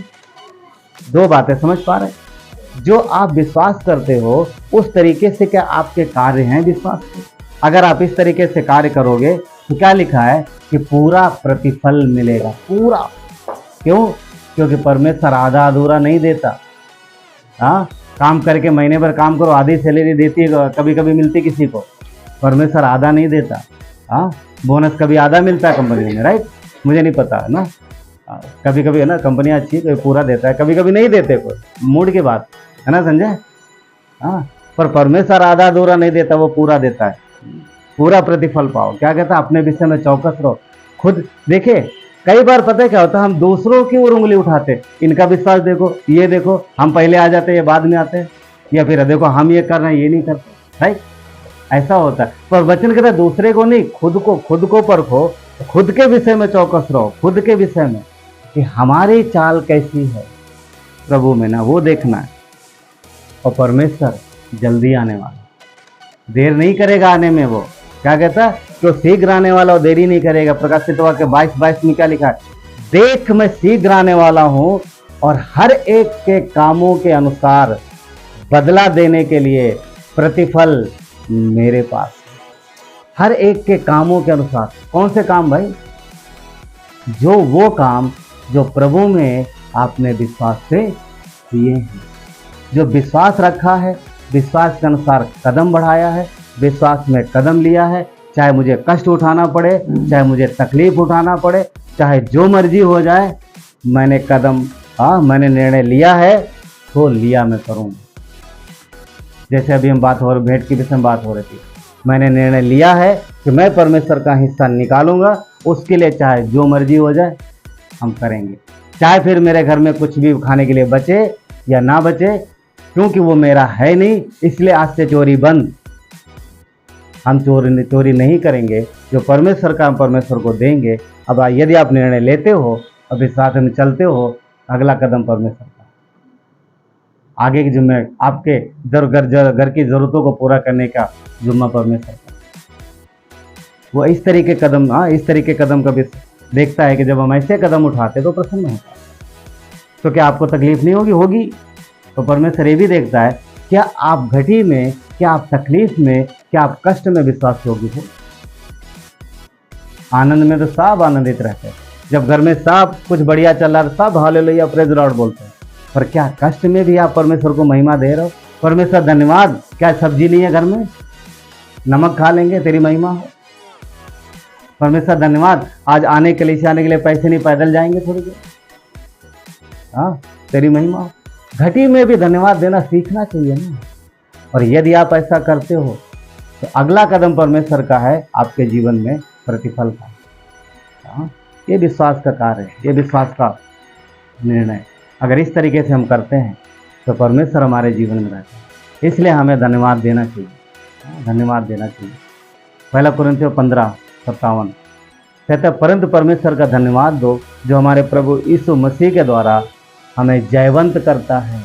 2 बातें समझ पा रहे हैं। जो आप विश्वास करते हो उस तरीके से क्या आपके कार्य हैं विश्वास के? अगर आप इस तरीके से कार्य करोगे तो क्या लिखा है कि पूरा प्रतिफल मिलेगा। पूरा क्यों? क्योंकि परमेश्वर आधा अधूरा नहीं देता। काम करके महीने भर काम करो, आधी सैलरी देती है, कभी कभी मिलती किसी को। परमेश्वर आधा नहीं देता। बोनस कभी आधा मिलता है कंपनी में, राइट? मुझे नहीं पता है ना। कभी कभी है ना कंपनियां अच्छी तो पूरा देता है, कभी कभी नहीं देते, कोई मूड की बात है ना, संजय। पर परमेश्वर आधा अधूरा नहीं देता, वो पूरा देता है। पूरा प्रतिफल पाओ। क्या कहता है? अपने विषय में चौकस रहो। खुद देखे, कई बार पता है क्या होता है, हम दूसरों की ओर उंगली उठाते, इनका विश्वास देखो, ये देखो, हम पहले आ जाते, ये बाद में आते हैं, या फिर देखो हम ये कर रहे हैं, ये नहीं करते, राइट? ऐसा होता है। पर वचन कहता है दूसरे को नहीं, खुद को परखो, खुद के विषय में चौकस रहो, खुद के विषय में कि हमारी चाल कैसी है प्रभु में, ना वो देखना है। और परमेश्वर जल्दी आने वाला, देर नहीं करेगा आने में। वो क्या कहता है? जो शीघ्र आने वाला वो देरी नहीं करेगा। प्रकाशित वाक्य 22:22 में क्या लिखा है? देख मैं शीघ्र आने वाला हूं और हर एक के कामों के अनुसार बदला देने के लिए प्रतिफल मेरे पास। हर एक के कामों के अनुसार। कौन से काम भाई? वो काम जो प्रभु में आपने विश्वास से किए हैं, जो विश्वास रखा है, विश्वास के अनुसार कदम बढ़ाया है, विश्वास में कदम लिया है, चाहे मुझे कष्ट उठाना पड़े, चाहे मुझे तकलीफ उठाना पड़े, चाहे जो मर्जी हो जाए, मैंने निर्णय लिया है तो लिया मैं करूँगा। जैसे अभी हम भेंट की विषय में बात हो रही थी, मैंने निर्णय लिया है कि मैं परमेश्वर का हिस्सा निकालूंगा, उसके लिए चाहे जो मर्जी हो जाए हम करेंगे। चाहे फिर मेरे घर में कुछ भी खाने के लिए बचे या ना बचे, क्योंकि वो मेरा है नहीं, इसलिए आज से चोरी बंद। हम चोरी नहीं करेंगे, जो परमेश्वर का हम परमेश्वर को देंगे। अब यदि आप निर्णय लेते हो और विश्वास में चलते हो, अगला कदम परमेश्वर का, आगे की जिम्मे आपके घर की जरूरतों को पूरा करने का जिम्मा परमेश्वर का। वो इस तरीके कदम कभी देखता है कि जब हम ऐसे कदम उठाते तो प्रसन्न होता है। तो क्या आपको तकलीफ नहीं होगी? तो परमेश्वर ये भी देखता है, क्या आप घटी में, क्या आप तकलीफ में, क्या आप कष्ट में विश्वास योग्य हो? आनंद में तो सब आनंदित रहते हैं। जब घर में सब कुछ बढ़िया चल रहा है, सब हालेलुया प्रेज लॉर्ड बोलते हैं। पर क्या कष्ट में भी आप परमेश्वर को महिमा दे रहे हो? परमेश्वर धन्यवाद, क्या सब्जी नहीं है घर में, नमक खा लेंगे, तेरी महिमा हो। परमेश्वर धन्यवाद, आज आने के लिए पैसे नहीं, पैदल जाएंगे थोड़ी देर, तेरी महिमा हो। घटी में भी धन्यवाद देना सीखना चाहिए ना। और यदि आप ऐसा करते हो तो अगला कदम परमेश्वर का है आपके जीवन में प्रतिफल का। ये विश्वास का कार्य है, ये विश्वास का निर्णय। अगर इस तरीके से हम करते हैं तो परमेश्वर हमारे जीवन में रहता है। इसलिए हमें धन्यवाद देना चाहिए, धन्यवाद देना चाहिए। 1 कुरिन्थियों 15:57 कहता है, परंतु परमेश्वर का धन्यवाद दो जो हमारे प्रभु यीशु मसीह के द्वारा हमें जयवंत करता है।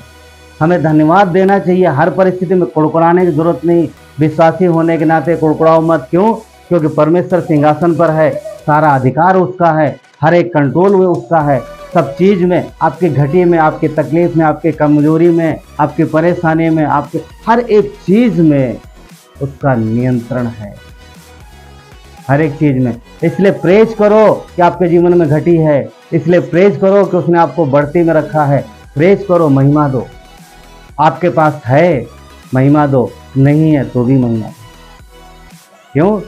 हमें धन्यवाद देना चाहिए। हर परिस्थिति में कुड़कुड़ाने की जरूरत नहीं। विश्वासी होने के नाते कुड़कुड़ाओ मत। क्यों? क्योंकि परमेश्वर सिंहासन पर है, सारा अधिकार उसका है, हर एक कंट्रोल में उसका है। सब चीज में, आपके घटी में, आपकी तकलीफ में, आपकी कमजोरी में, आपकी परेशानी में, आपके हर एक चीज में उसका नियंत्रण है, हर एक चीज में। इसलिए प्रेज करो कि आपके जीवन में घटी है, इसलिए प्रेज करो कि उसने आपको बढ़ती में रखा है, प्रेज करो, महिमा दो। आपके पास है महिमा दो, नहीं है तो भी महिमा दो। क्यों?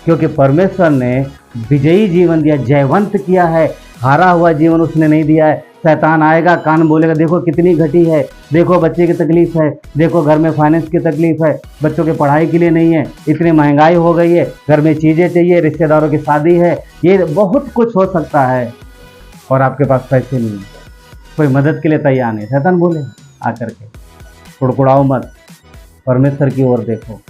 क्योंकि परमेश्वर ने विजयी जीवन दिया, जयवंत किया है। हारा हुआ जीवन उसने नहीं दिया है। शैतान आएगा, कान बोलेगा देखो कितनी घटी है, देखो बच्चे की तकलीफ है, देखो घर में फाइनेंस की तकलीफ है, बच्चों के पढ़ाई के लिए नहीं है, इतनी महंगाई हो गई है, घर में चीज़ें चाहिए, रिश्तेदारों की शादी है, ये बहुत कुछ हो सकता है और आपके पास पैसे नहीं है, कोई मदद के लिए तैयार नहीं। शैतान बोले आकर के कुड़कुड़ाओ मत, परमेश्वर की ओर देखो।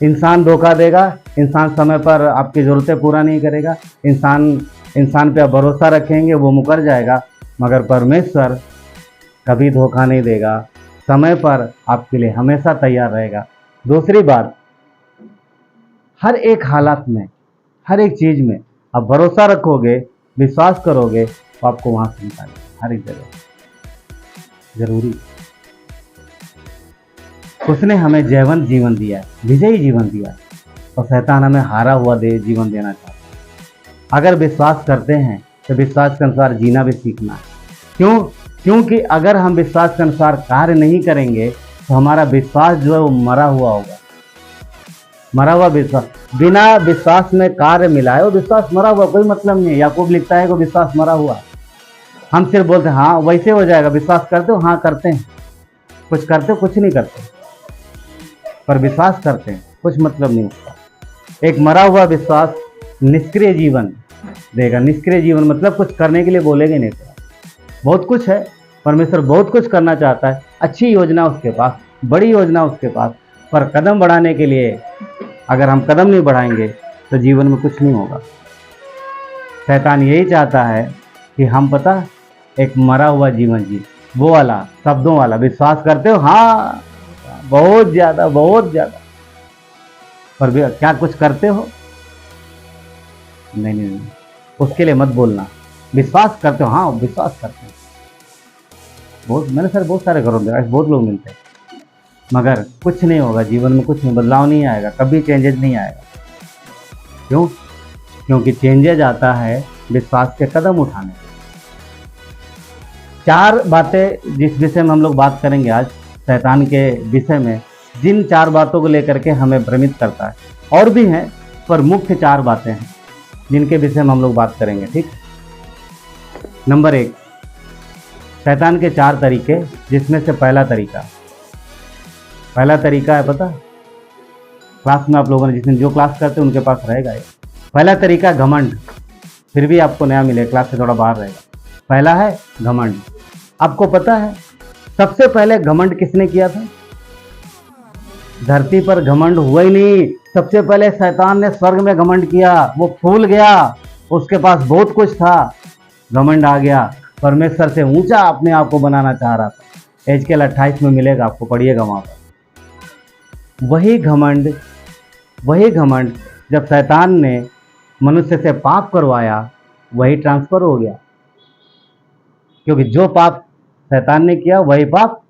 इंसान धोखा देगा, इंसान समय पर आपकी ज़रूरतें पूरा नहीं करेगा, इंसान पे आप भरोसा रखेंगे वो मुकर जाएगा, मगर परमेश्वर कभी धोखा नहीं देगा, समय पर आपके लिए हमेशा तैयार रहेगा। दूसरी बात, हर एक हालात में, हर एक चीज़ में आप भरोसा रखोगे, विश्वास करोगे तो आपको वहाँ से निकालेगा, हर एक जगह। जरूरी उसने हमें जयवंत जीवन दिया है, विजयी जीवन दिया है, और शैतान हमें हारा हुआ जीवन देना चाहता है। अगर विश्वास करते हैं तो विश्वास के अनुसार जीना भी सीखना है। क्यों? क्योंकि अगर हम विश्वास के अनुसार कार्य नहीं करेंगे तो हमारा विश्वास जो है वो मरा हुआ होगा। मरा हुआ विश्वास, बिना विश्वास में कार्य मिला है वो विश्वास मरा हुआ, कोई मतलब नहीं है। याकूब लिखता है कि विश्वास मरा हुआ। हम सिर्फ बोलते हैं हाँ वैसे हो जाएगा, विश्वास करते हो, हाँ करते हैं, कुछ करते हो, कुछ नहीं करते, पर विश्वास करते हैं, कुछ मतलब नहीं उसका। एक मरा हुआ विश्वास निष्क्रिय जीवन देगा। निष्क्रिय जीवन मतलब कुछ करने के लिए बोलेंगे नहीं। बहुत कुछ है, परमेश्वर बहुत कुछ करना चाहता है, अच्छी योजना उसके पास, बड़ी योजना उसके पास, पर कदम बढ़ाने के लिए अगर हम कदम नहीं बढ़ाएंगे तो जीवन में कुछ नहीं होगा। शैतान यही चाहता है कि हम पता एक मरा हुआ जीवन जी, वो वाला शब्दों वाला। विश्वास करते हो? हाँ बहुत ज़्यादा, बहुत ज़्यादा, पर क्या कुछ करते हो? नहीं नहीं नहीं, उसके लिए मत बोलना। विश्वास करते हो? हाँ विश्वास करते हैं। मैंने सर बहुत सारे घरों में बहुत लोग मिलते हैं, मगर कुछ नहीं होगा जीवन में, कुछ नहीं, बदलाव नहीं आएगा, कभी चेंजेस नहीं आएगा। क्यों? क्योंकि चेंजेस आता है विश्वास के कदम उठाने। 4 बातें जिस विषय में हम लोग बात करेंगे आज, शैतान के विषय में, जिन 4 बातों को लेकर के हमें भ्रमित करता है, और भी हैं पर मुख्य 4 बातें हैं जिनके विषय में हम लोग बात करेंगे। ठीक, नंबर 1, शैतान के 4 तरीके, जिसमें से पहला तरीका है पता, क्लास में आप लोगों ने जिसने जो क्लास करते हैं उनके पास रहेगा ये। पहला तरीका घमंड, फिर भी आपको नया मिलेगा, क्लास से थोड़ा बाहर रहेगा। पहला है घमंड। आपको पता है सबसे पहले घमंड किसने किया था? धरती पर घमंड हुआ ही नहीं, सबसे पहले शैतान ने स्वर्ग में घमंड किया। वो फूल गया, उसके पास बहुत कुछ था, घमंड आ गया, परमेश्वर से ऊंचा अपने आप को बनाना चाह रहा था। एजकेल 28 में मिलेगा आपको, पढ़िएगा वहां पर। वही घमंड जब शैतान ने मनुष्य से पाप करवाया, वही ट्रांसफर हो गया। क्योंकि जो पाप शैतान ने किया वही पाप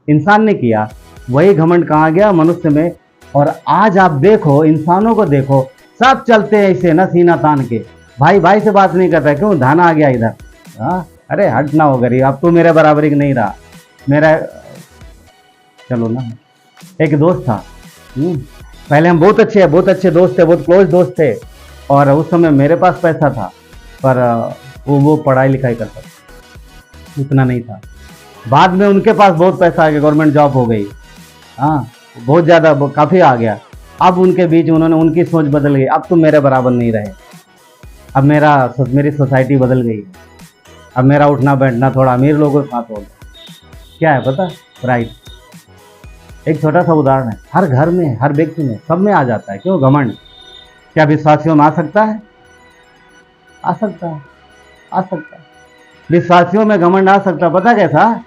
इंसान ने किया, वही घमंड कहाँ गया? मनुष्य में। और आज आप देखो, इंसानों को देखो, सब चलते हैं ऐसे ना, सीना तान के, भाई भाई से बात नहीं करता। क्यों? धाना आ गया इधर। हाँ अरे हटना हो गरीब, अब तो मेरे बराबरी का नहीं रहा मेरा। चलो ना, एक दोस्त था, पहले हम बहुत अच्छे दोस्त थे, बहुत क्लोज दोस्त थे, और उस समय मेरे पास पैसा था, पर वो पढ़ाई लिखाई करता था, उतना नहीं था। बाद में उनके पास बहुत पैसा आ गया, गवर्नमेंट जॉब हो गई, हाँ बहुत ज़्यादा, काफ़ी आ गया। अब उनके बीच उनकी सोच बदल गई, अब तुम मेरे बराबर नहीं रहे, अब मेरी सोसाइटी बदल गई, अब मेरा उठना बैठना थोड़ा अमीर लोगों के साथ हो गया। क्या है पता? प्राइड। एक छोटा सा उदाहरण है, हर घर में, हर व्यक्ति में, सब में आ जाता है। क्यों? घमंड। क्या विश्वासियों में आ सकता है? आ सकता है, आ सकता है। विश्वासियों में घमंड आ सकता है। पता कैसा?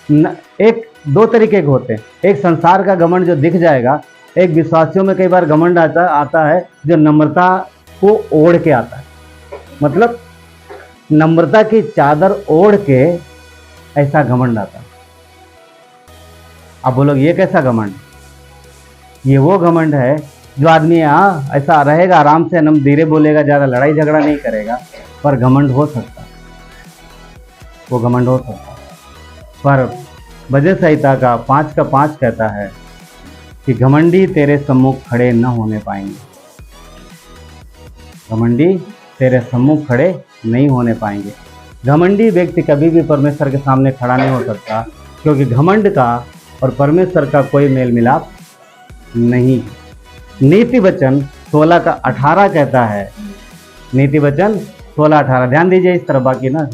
1-2 तरीके के होते हैं। एक संसार का घमंड जो दिख जाएगा, एक विश्वासियों में कई बार घमंड आता है जो नम्रता को ओढ़ के आता है। मतलब नम्रता की चादर ओढ़ के ऐसा घमंड आता है। आप बोलोगे ये कैसा घमंड? ये वो घमंड है जो आदमी ऐसा रहेगा, आराम से नम धीरे बोलेगा, ज़्यादा लड़ाई झगड़ा नहीं करेगा, पर घमंड हो सकता है, वो घमंड हो सकता है। पर भजन संहिता का 5 का 5 कहता है कि घमंडी तेरे सम्मुख खड़े न होने पाएंगे। घमंडी तेरे सम्मुख खड़े नहीं होने पाएंगे। घमंडी व्यक्ति कभी भी परमेश्वर के सामने खड़ा नहीं हो सकता, क्योंकि घमंड का और परमेश्वर का कोई मेल मिलाप नहीं। नीति वचन 16 का 18 कहता है, नीति वचन 16-18, ध्यान दीजिए इस तरह, बाकी ना।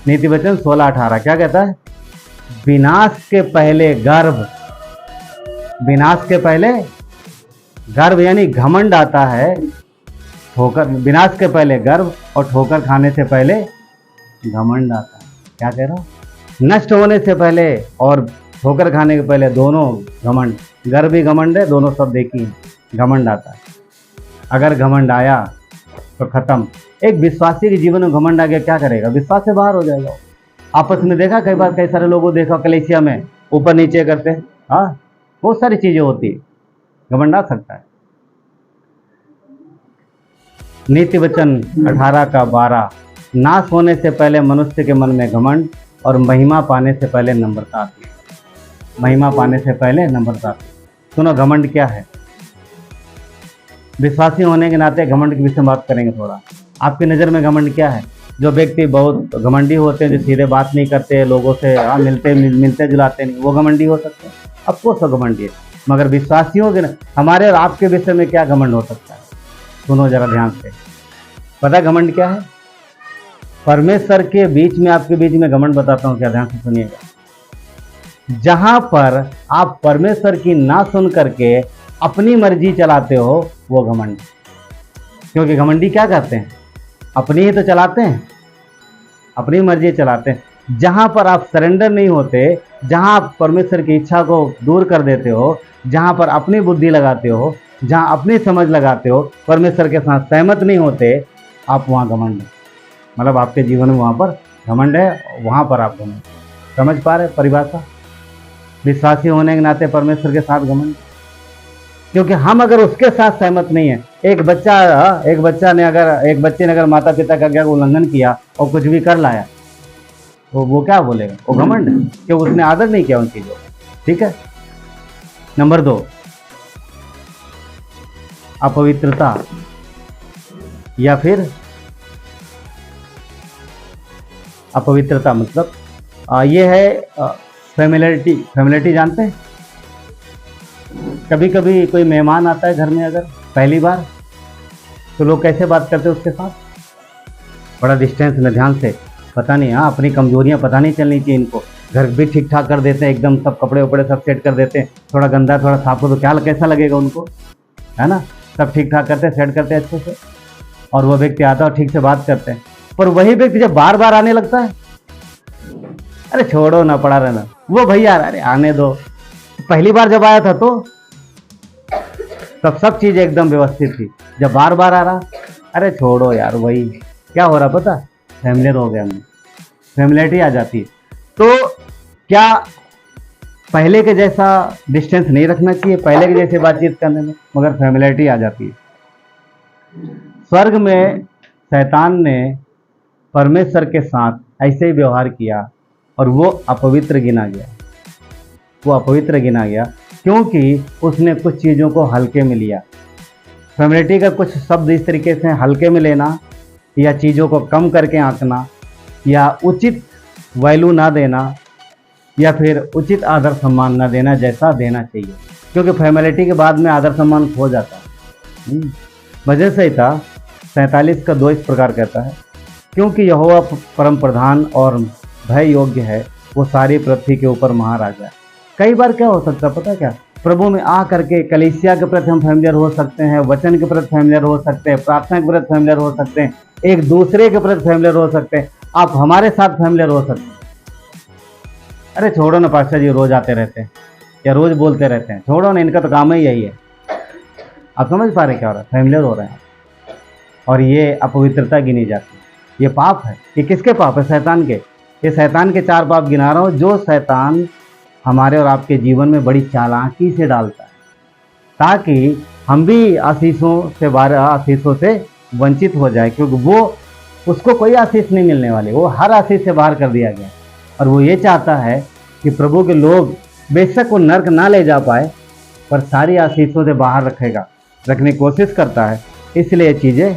नीति वचन 16-18 क्या कहता है? विनाश के पहले गर्व, विनाश के पहले गर्व यानी घमंड आता है। ठोकर, विनाश के पहले गर्व और ठोकर खाने से पहले घमंड आता है। क्या कह रहा हूँ? नष्ट होने से पहले और ठोकर खाने के पहले दोनों घमंड, गर्व भी घमंड है, दोनों सब देखी घमंड आता है। अगर घमंड आया तो खत्म। एक विश्वासी के जीवन में घमंड आ गया, क्या करेगा? विश्वास से बाहर हो जाएगा। आपस में देखा कई बार, कई सारे लोगों देखा कलीसिया में ऊपर नीचे करते हैं, हाँ, बहुत सारी चीजें होती है, घमंड आ सकता है। नीति वचन 18 का 12, नाश होने से पहले मनुष्य के मन में घमंड और महिमा पाने से पहले नम्रता आती है। महिमा पाने से पहले नम्रता आती है। सुनो घमंड क्या है। विश्वासी होने के नाते घमंड के विषय में बात करेंगे थोड़ा। आपकी नज़र में घमंड क्या है? जो व्यक्ति बहुत घमंडी होते हैं, जो सीधे बात नहीं करते, लोगों से मिलते जुलाते नहीं, वो घमंडी हो सकते हैं। अफकोर्स वो घमंडी है, मगर विश्वासियों के हमारे और आपके विषय में क्या घमंड हो सकता है? सुनो जरा ध्यान से। पता है घमंड क्या है? परमेश्वर के बीच में, आपके बीच में घमंड बताता हूँ, क्या ध्यान से सुनिएगा। जहां पर आप परमेश्वर की ना सुन करके अपनी मर्जी चलाते हो, वो घमंड। क्योंकि घमंडी क्या करते हैं? अपनी ही तो चलाते हैं, अपनी मर्जी चलाते हैं। जहां पर आप सरेंडर नहीं होते, जहां आप परमेश्वर की इच्छा को दूर कर देते हो, जहां पर अपनी बुद्धि लगाते हो, जहां अपनी समझ लगाते हो, परमेश्वर के साथ सहमत नहीं होते, आप वहां घमंड, मतलब आपके जीवन में वहां पर घमंड है, वहां पर आप घमंड। समझ पा रहे परिभाषा? विश्वासी होने के नाते परमेश्वर के साथ घमंड, क्योंकि हम अगर उसके साथ सहमत नहीं है, एक बच्चे ने अगर माता पिता का आज्ञा का उल्लंघन किया और कुछ भी कर लाया, तो वो क्या बोलेगा? वो घमंड है, क्योंकि उसने आदर नहीं किया उन चीजों। ठीक है। नंबर 2, अपवित्रता या फिर अपवित्रता मतलब ये है फैमिलिटी। फैमिलिटी जानते हैं? कभी कभी कोई मेहमान आता है घर में, अगर पहली बार, तो लोग कैसे बात करते हैं उसके साथ? बड़ा डिस्टेंस में, ध्यान से, पता नहीं, हाँ, अपनी कमजोरियां पता नहीं चलनी चाहिए इनको। घर भी ठीक ठाक कर देते हैं, एकदम सब कपड़े वपड़े सब सेट कर देते हैं, थोड़ा गंदा थोड़ा साफ हो तो क्या कैसा लगेगा उनको, है ना? सब ठीक ठाक करते हैं, सेट करते हैं अच्छे से, और वो व्यक्ति आता है और ठीक से बात करते हैं। पर वही व्यक्ति जब बार बार आने लगता है, अरे छोड़ो ना, पड़ा रहना, वो भैया अरे आने दो। पहली बार जब आया था तो तब सब चीज एकदम व्यवस्थित थी, जब बार बार आ रहा, अरे छोड़ो यार, वही क्या हो रहा पता, फैमिलियर हो गया, हमें फैमिलिटी आ जाती है। तो क्या पहले के जैसा डिस्टेंस नहीं रखना चाहिए, पहले के जैसे बातचीत करने में, मगर फैमिलिटी आ जाती है। स्वर्ग में शैतान ने परमेश्वर के साथ ऐसे ही व्यवहार किया और वो अपवित्र गिना गया, वो अपवित्र गिना गया, क्योंकि उसने कुछ चीज़ों को हल्के में लिया। फैमिलिटी का कुछ शब्द इस तरीके से हल्के में लेना, या चीज़ों को कम करके आंकना, या उचित वैल्यू ना देना, या फिर उचित आदर सम्मान ना देना जैसा देना चाहिए, क्योंकि फैमिलिटी के बाद में आदर सम्मान खो जाता है। भजन संहिता 47 का 2 इस प्रकार कहता है, क्योंकि यहोवा परम प्रधान और भय योग्य है, वो सारी पृथ्वी के ऊपर महाराजा है। कई बार क्या हो सकता है पता क्या? प्रभु में आ करके कलीसिया के प्रति हम फैमिलियर हो सकते हैं, वचन के प्रति फैमिलियर हो सकते हैं, प्रार्थना के प्रति फैमिलियर हो सकते हैं, एक दूसरे के प्रति फैमिलियर हो सकते हैं, आप हमारे साथ फैमिलियर हो सकते हैं। अरे छोड़ो ना पास्टर जी, रोज आते रहते हैं या रोज बोलते रहते हैं, छोड़ो ना, इनका तो काम ही यही है। आप समझ पा रहे क्या हो रहा है? फैमिलियर हो रहे हैं, और ये अपवित्रता गिनी जाती है। ये पाप है। ये किसके पाप है? शैतान के। ये शैतान के 4 पाप गिना रहा हूँ जो शैतान हमारे और आपके जीवन में बड़ी चालाकी से डालता है, ताकि हम भी आशीषों से वंचित हो जाए, क्योंकि वो उसको कोई आशीष नहीं मिलने वाली, वो हर आशीष से बाहर कर दिया गया। और वो ये चाहता है कि प्रभु के लोग बेशक वो नर्क ना ले जा पाए, पर सारी आशीषों से बाहर रखने की कोशिश करता है। इसलिए ये चीज़ें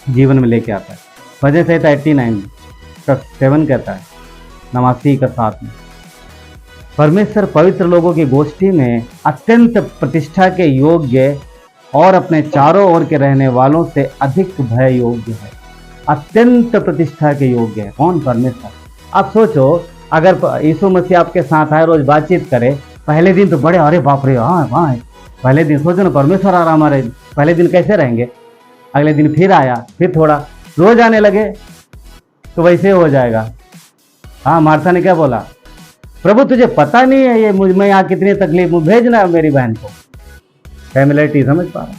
जीवन में लेके आता है। भजन संहिता 89:7 कहता है, 89:7 में, परमेश्वर पवित्र लोगों की गोष्ठी में अत्यंत प्रतिष्ठा के योग्य और अपने चारों ओर के रहने वालों से अधिक भय योग्य है। अत्यंत प्रतिष्ठा के योग्य है कौन? परमेश्वर। आप सोचो, अगर यीशु मसीह आपके साथ आए, रोज बातचीत करे, पहले दिन तो बड़े अरे बाप रे हाँ पहले दिन सोचो ना, परमेश्वर आ रहा हमारे, पहले दिन कैसे रहेंगे? अगले दिन फिर आया, फिर थोड़ा रोज आने लगे तो वैसे हो जाएगा। हाँ, मार्था ने क्या बोला? प्रभु तुझे पता नहीं है ये मैं यहाँ कितनी तकलीफ हूँ, भेजना मेरी बहन को। फैमिलिटी समझ पा रहा?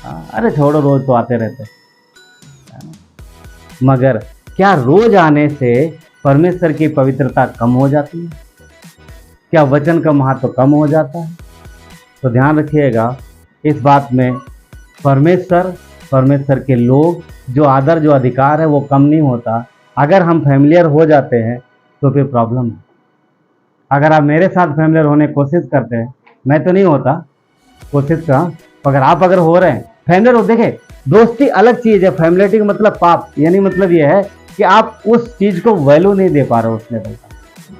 हाँ, अरे छोड़ो, रोज तो आते रहते। मगर क्या रोज आने से परमेश्वर की पवित्रता कम हो जाती है? क्या वचन का महत्व कम हो जाता है? तो ध्यान रखिएगा इस बात में, परमेश्वर के लोग जो आदर जो अधिकार है वो कम नहीं होता। अगर हम फैमिलियर हो जाते हैं तो फिर प्रॉब्लम है। अगर आप मेरे साथ फैमिलियर होने की कोशिश करते हैं, मैं तो नहीं होता कोशिश का, अगर आप हो रहे हैं फैमिलियर हो, देखे दोस्ती अलग चीज़ है, फैमिलिटी का मतलब पाप, यानी मतलब ये है कि आप उस चीज़ को वैल्यू नहीं दे पा रहे हो उस लेवल का।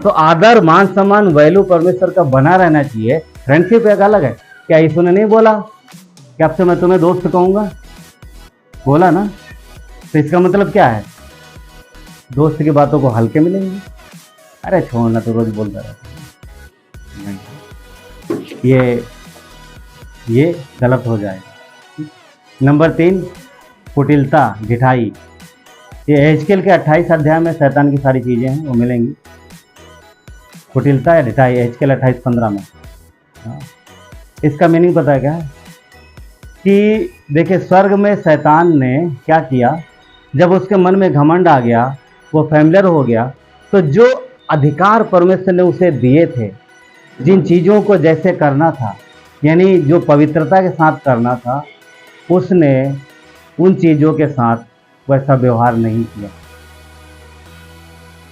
तो आदर मान सम्मान वैल्यू परमेश्वर का बना रहना चाहिए। फ्रेंडशिप एक अलग है। क्या यीशु ने नहीं बोला कि अब से मैं तुम्हें दोस्त कहूँगा? बोला ना। तो इसका मतलब क्या है? दोस्त की बातों को हल्के मिलेंगे? अरे छोड़ना, तो रोज बोलता रहता है। ये गलत हो जाएगा। नंबर 3, कुटिलता, ढिठाई। ये एहजकेल के 28 अध्याय में शैतान की सारी चीज़ें हैं, वो मिलेंगी। कुटिलता या ढिठाई, एहजकेल 28:15 में। हाँ, इसका मीनिंग पता है क्या है? कि देखिए, स्वर्ग में शैतान ने क्या किया, जब उसके मन में घमंड आ गया, वो फैमिलियर हो गया, तो जो अधिकार परमेश्वर ने उसे दिए थे, जिन चीज़ों को जैसे करना था, यानी जो पवित्रता के साथ करना था, उसने उन चीज़ों के साथ वैसा व्यवहार नहीं किया।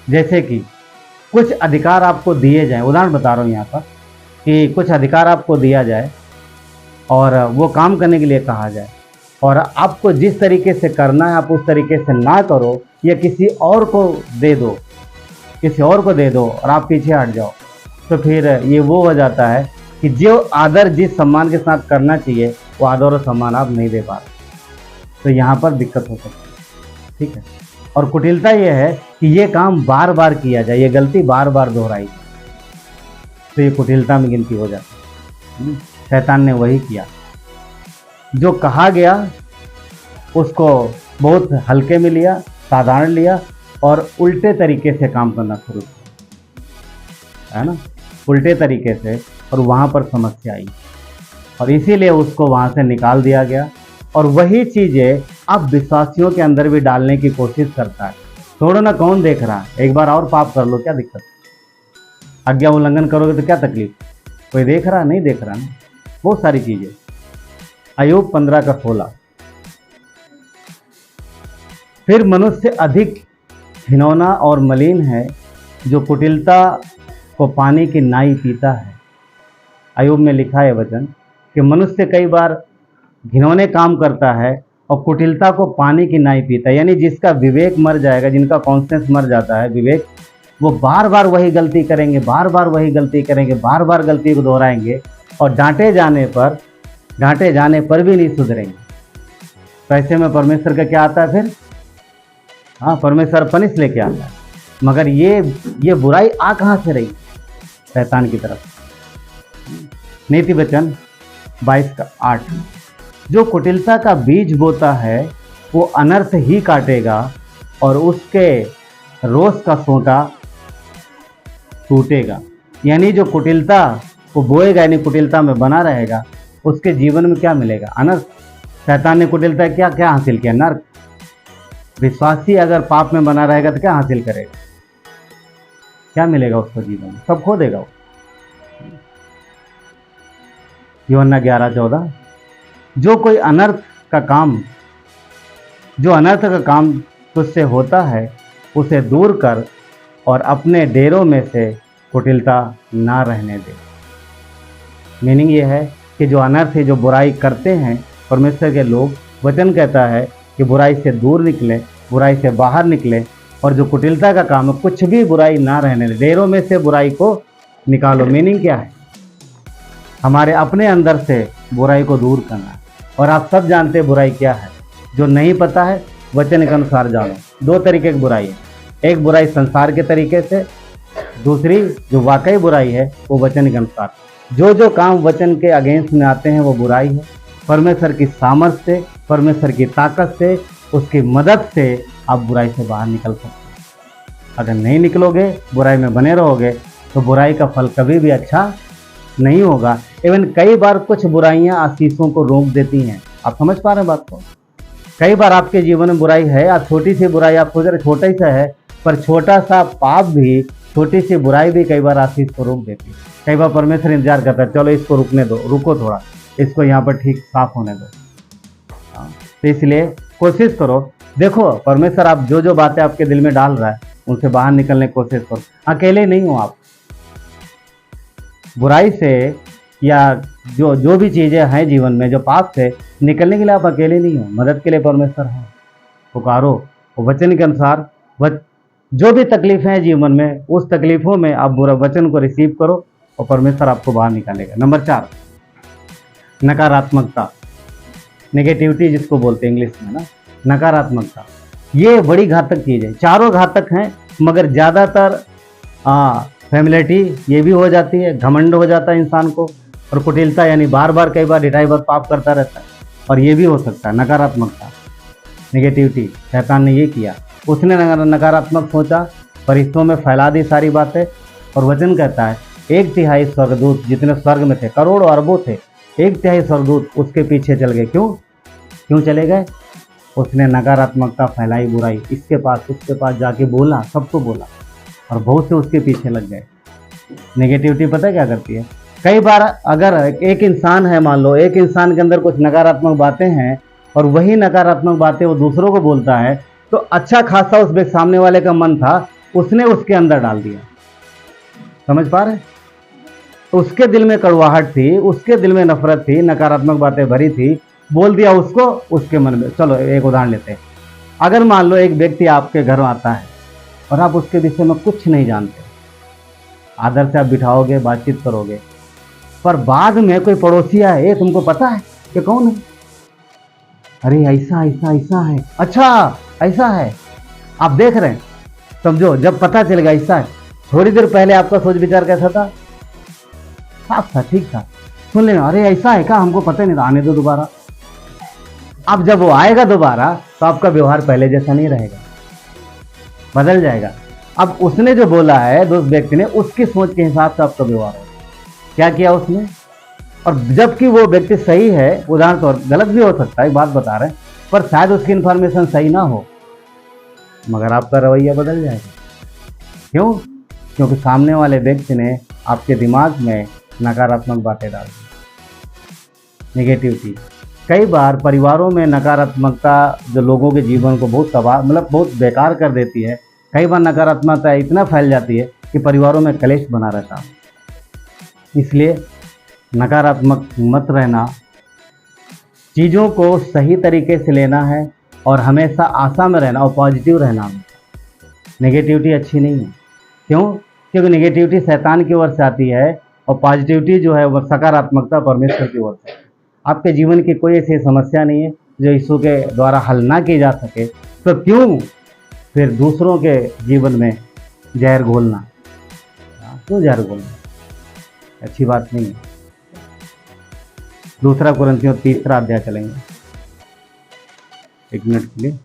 जैसे कि कुछ अधिकार आपको दिए जाए, उदाहरण बता रहा हूँ यहाँ पर, कि कुछ अधिकार आपको दिया जाए और वो काम करने के लिए कहा जाए, और आपको जिस तरीके से करना है आप उस तरीके से ना करो, या किसी और को दे दो और आप पीछे हट जाओ, तो फिर ये वो हो जाता है कि जो आदर जिस सम्मान के साथ करना चाहिए वो आदर और सम्मान आप नहीं दे पा रहे, तो यहाँ पर दिक्कत हो सकती है। ठीक है। और कुटिलता ये है कि ये काम बार बार किया जाए, ये गलती बार बार दोहराई जाए, तो ये कुटिलता में गिनती हो जाती है। शैतान ने वही किया, जो कहा गया उसको बहुत हल्के में लिया, साधारण लिया, और उल्टे तरीके से काम करना शुरू किया, है ना, उल्टे तरीके से, और वहाँ पर समस्या आई, और इसीलिए उसको वहाँ से निकाल दिया गया। और वही चीज़ें अब विश्वासियों के अंदर भी डालने की कोशिश करता है। छोड़ो ना, कौन देख रहा है, एक बार और पाप कर लो, क्या दिक्कत? आज्ञा उल्लंघन करोगे तो क्या तकलीफ? कोई देख रहा? नहीं देख रहा ना, बहुत सारी चीज़ें। अय्यूब 15:16, फिर मनुष्य अधिक घिनौना और मलिन है जो कुटिलता को पानी की नाई पीता है। अय्यूब में लिखा है वचन कि मनुष्य कई बार घिनौने काम करता है और कुटिलता को पानी की नाई पीता है, यानी जिसका विवेक मर जाएगा, जिनका कॉन्शियस मर जाता है, विवेक, वो बार बार वही गलती करेंगे, बार बार वही गलती करेंगे, बार बार गलती को दोहराएंगे, और डांटे जाने पर भी नहीं सुधरेंगे। तो ऐसे में परमेश्वर का क्या आता है फिर? हाँ, परमेश्वर पनिश लेके आता है। मगर ये बुराई आ कहाँ से रही? शैतान की तरफ। नीति वचन 22:8, जो कुटिलता का बीज बोता है वो अनर्थ ही काटेगा, और उसके रोष का सोंटा टूटेगा। यानी जो कुटिलता को बोएगा, यानी कुटिलता में बना रहेगा, उसके जीवन में क्या मिलेगा? अनर्थ। शैतान ने कुटिलता क्या क्या हासिल किया? नर्क। विश्वासी अगर पाप में बना रहेगा तो क्या हासिल करेगा, क्या मिलेगा उसको जीवन में, सब खो देगा वो। यूहन्ना 11:14, जो कोई अनर्थ का काम तुझसे होता है उसे दूर कर और अपने डेरों में से कुटिलता ना रहने दे। मीनिंग ये है कि जो अनर्थ है, जो बुराई करते हैं परमेश्वर के लोग, वचन कहता है कि बुराई से दूर निकले, बुराई से बाहर निकले, और जो कुटिलता का काम है कुछ भी बुराई ना रहने दे, डेरों में से बुराई को निकालो। मीनिंग क्या है, हमारे अपने अंदर से बुराई को दूर करना है। और आप सब जानते हैं बुराई क्या है, जो नहीं पता है वचन के अनुसार जानो। दो तरीके की बुराई है, एक बुराई संसार के तरीके से, दूसरी जो वाकई बुराई है वो वचन के अनुसार। जो काम वचन के अगेंस्ट में आते हैं वो बुराई है। परमेश्वर की सामर्थ्य से, परमेश्वर की ताकत से, उसकी मदद से आप बुराई से बाहर निकल सकते हैं। अगर नहीं निकलोगे, बुराई में बने रहोगे, तो बुराई का फल कभी भी अच्छा नहीं होगा। इवन कई बार कुछ बुराइयां आशीषों को रोक देती हैं। आप समझ पा रहे हैं बात को? कई बार आपके जीवन में बुराई है, आप छोटी सी बुराई आप सोच रहे छोटा ही सा है, पर छोटा सा पाप भी, छोटी सी बुराई भी कई बार आशीष को रोक देती है। कई बार परमेश्वर इंतजार करता है, चलो इसको रुकने दो, रुको थोड़ा, इसको यहाँ पर ठीक साफ होने दो। तो इसलिए कोशिश करो, देखो परमेश्वर आप जो बातें आपके दिल में डाल रहा है उनसे बाहर निकलने की कोशिश करो। अकेले नहीं हो आप, बुराई से या जो भी चीज़ें हैं जीवन में, जो पाप से निकलने के लिए आप अकेले नहीं हो, मदद के लिए परमेश्वर है। पुकारो, वचन के अनुसार जो भी तकलीफें हैं जीवन में, उस तकलीफों में आप बुरा वचन को रिसीव करो और परमेश्वर आपको बाहर निकालेगा। नंबर 4, नकारात्मकता, नेगेटिविटी जिसको बोलते हैं इंग्लिश में ना, नकारात्मकता। ये बड़ी घातक चीज़ है। चारों घातक हैं, मगर ज़्यादातर फैमिलिटी ये भी हो जाती है, घमंड हो जाता है इंसान को, और कुटिलता यानी बार बार कई बार ढिठाई बार पाप करता रहता है, और ये भी हो सकता है नकारात्मकता, नेगेटिविटी। शैतान ने ये किया, उसने नकारात्मक सोचा, फरिश्तों में फैला दी सारी बातें, और वचन कहता है 1/3 स्वर्गदूत जितने स्वर्ग में थे, करोड़ों अरबों थे, 1/3 स्वर्गदूत उसके पीछे चल गए। क्यों चले गए? उसने नकारात्मकता फैलाई, बुराई, इसके पास उसके पास जाके बोला, सबको बोला, और बहुत से उसके पीछे लग गए। नेगेटिविटी पता है क्या करती है? कई बार अगर एक इंसान है, मान लो एक इंसान के अंदर कुछ नकारात्मक बातें हैं, और वही नकारात्मक बातें वो दूसरों को बोलता है, तो अच्छा खासा उस सामने वाले का मन था, उसने उसके अंदर डाल दिया। समझ पा रहे? उसके दिल में कड़वाहट थी, उसके दिल में नफरत थी, नकारात्मक बातें भरी थी, बोल दिया उसको उसके मन में। चलो एक उदाहरण लेते हैं। अगर मान लो एक व्यक्ति आपके घर आता है और आप उसके विषय में कुछ नहीं जानते, आदर से आप बिठाओगे, बातचीत करोगे, पर बाद में कोई पड़ोसी आए, ये तुमको पता है कि कौन है? अरे ऐसा ऐसा ऐसा है, अच्छा ऐसा है, आप देख रहे हैं, समझो जब पता चलेगा ऐसा है, थोड़ी देर पहले आपका सोच विचार कैसा था? साफ था, ठीक था, सुन लेना, अरे ऐसा है क्या, हमको पता नहीं था, आने दो दोबारा। अब जब वो आएगा दोबारा तो आपका व्यवहार पहले जैसा नहीं रहेगा, बदल जाएगा। अब उसने जो बोला है दोस्त व्यक्ति ने, उसकी सोच के हिसाब से आपका व्यवहार होगा। क्या किया उसने? और जबकि वो व्यक्ति सही है, उदाहरण तौर गलत भी हो सकता है, एक बात बता रहे हैं, पर शायद उसकी इन्फॉर्मेशन सही ना हो, मगर आपका रवैया बदल जाएगा। क्यों? क्योंकि सामने वाले व्यक्ति ने आपके दिमाग में नकारात्मक बातें डाल दी, नेगेटिविटी। कई बार परिवारों में नकारात्मकता जो लोगों के जीवन को बहुत तबाह, मतलब बहुत बेकार कर देती है। कई बार नकारात्मकता इतना फैल जाती है कि परिवारों में कलेश बना रहता है। इसलिए नकारात्मक मत रहना, चीज़ों को सही तरीके से लेना है और हमेशा आशा में रहना और पॉजिटिव रहना। नेगेटिविटी अच्छी नहीं है। क्यों? क्योंकि नेगेटिविटी शैतान की ओर से आती है और पॉजिटिविटी जो है वह सकारात्मकता परमेश्वर की ओर से। आपके जीवन की कोई ऐसी समस्या नहीं है जो यीशु के द्वारा हल ना की जा सके, तो क्यों फिर दूसरों के जीवन में जहर घोलना? क्यों जहर घोलना? अच्छी बात नहीं है। दूसरा कुरिन्थियों 3 अध्याय चलेंगे, 1 मिनट के लिए।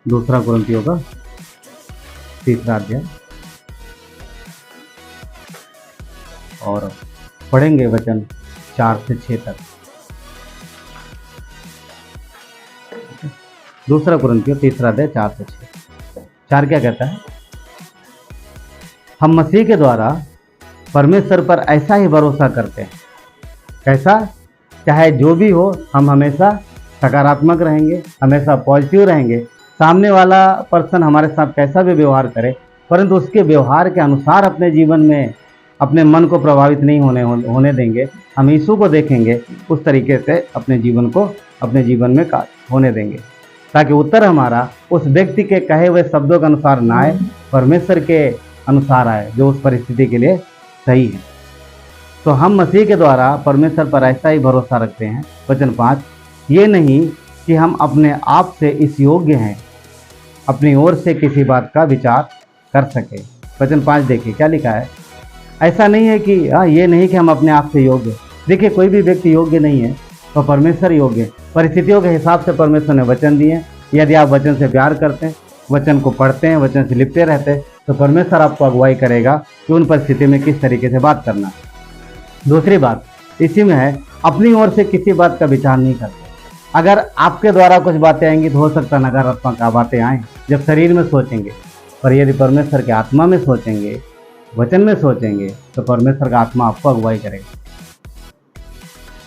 दूसरा कुरिन्थियों का 3 अध्याय, और पढ़ेंगे वचन 4 से 6 तक। दूसरा कुरिन्थियों 3 अध्याय 4 से 6। 4 क्या कहता है? हम मसीह के द्वारा परमेश्वर पर ऐसा ही भरोसा करते हैं। कैसा? चाहे जो भी हो, हम हमेशा सकारात्मक रहेंगे, हमेशा पॉजिटिव रहेंगे। सामने वाला पर्सन हमारे साथ कैसा भी व्यवहार करे, परंतु उसके व्यवहार के अनुसार अपने जीवन में अपने मन को प्रभावित नहीं होने देंगे। हम यीशु को देखेंगे, उस तरीके से अपने जीवन को अपने जीवन में होने देंगे, ताकि उत्तर हमारा उस व्यक्ति के कहे हुए शब्दों के अनुसार ना आए, परमेश्वर के अनुसार आए, जो उस परिस्थिति के लिए सही है। तो हम मसीह के द्वारा परमेश्वर पर ऐसा ही भरोसा रखते हैं। वचन 5, ये नहीं कि हम अपने आप से इस योग्य हैं, अपनी ओर से किसी बात का विचार कर सके। वचन 5 देखिए क्या लिखा है। ऐसा नहीं है कि ये नहीं कि हम अपने आप से योग्य। देखिए, कोई भी व्यक्ति योग्य नहीं है, तो परमेश्वर योग्य। परिस्थितियों के हिसाब से परमेश्वर ने वचन दिए। यदि आप वचन से प्यार करते हैं, वचन को पढ़ते हैं, वचन से लिपटे रहते हैं, तो परमेश्वर आपको अगुवाई करेगा कि उन परिस्थिति में किस तरीके से बात करना है। दूसरी बात इसी में है, अपनी ओर से किसी बात का विचार नहीं करते। अगर आपके द्वारा कुछ बातें आएंगी तो हो सकता है नकारात्मक बातें आएँ जब शरीर में सोचेंगे, पर यदि परमेश्वर के आत्मा में सोचेंगे, वचन में सोचेंगे, तो परमेश्वर का आत्मा आपको अगुवाई करेगा।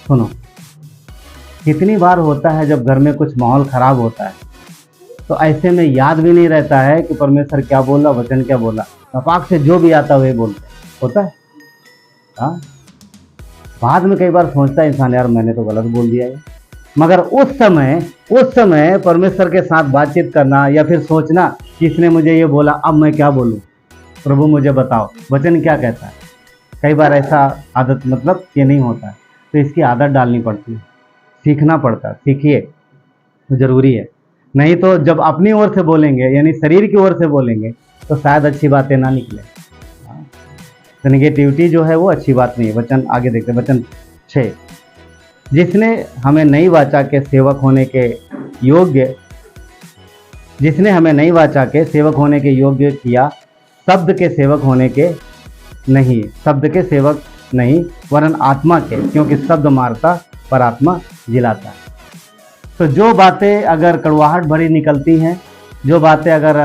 सुनो, कितनी बार होता है जब घर में कुछ माहौल खराब होता है, तो ऐसे में याद भी नहीं रहता है कि परमेश्वर क्या बोला, वचन क्या बोला, तपाक से जो भी आता वही बोलते होता है। हाँ, बाद में कई बार सोचता है इंसान, यार मैंने तो गलत बोल दिया है। मगर उस समय परमेश्वर के साथ बातचीत करना या फिर सोचना कि इसने मुझे ये बोला, अब मैं क्या बोलूँ, प्रभु मुझे बताओ वचन क्या कहता है। कई बार ऐसा आदत ये नहीं होता है, तो इसकी आदत डालनी पड़ती है, सीखना पड़ता है। सीखिए, तो ज़रूरी है। नहीं तो जब अपनी ओर से बोलेंगे, यानी शरीर की ओर से बोलेंगे, तो शायद अच्छी बातें ना निकले। तो निगेटिविटी जो है वो अच्छी बात नहीं है। वचन आगे देखते हैं, वचन 6, जिसने हमें नई वाचा के सेवक होने के योग्य किया, शब्द के सेवक नहीं वरन आत्मा के, क्योंकि शब्द मारता पर आत्मा जिलाता है। तो जो बातें अगर कड़वाहट भरी निकलती हैं, जो बातें अगर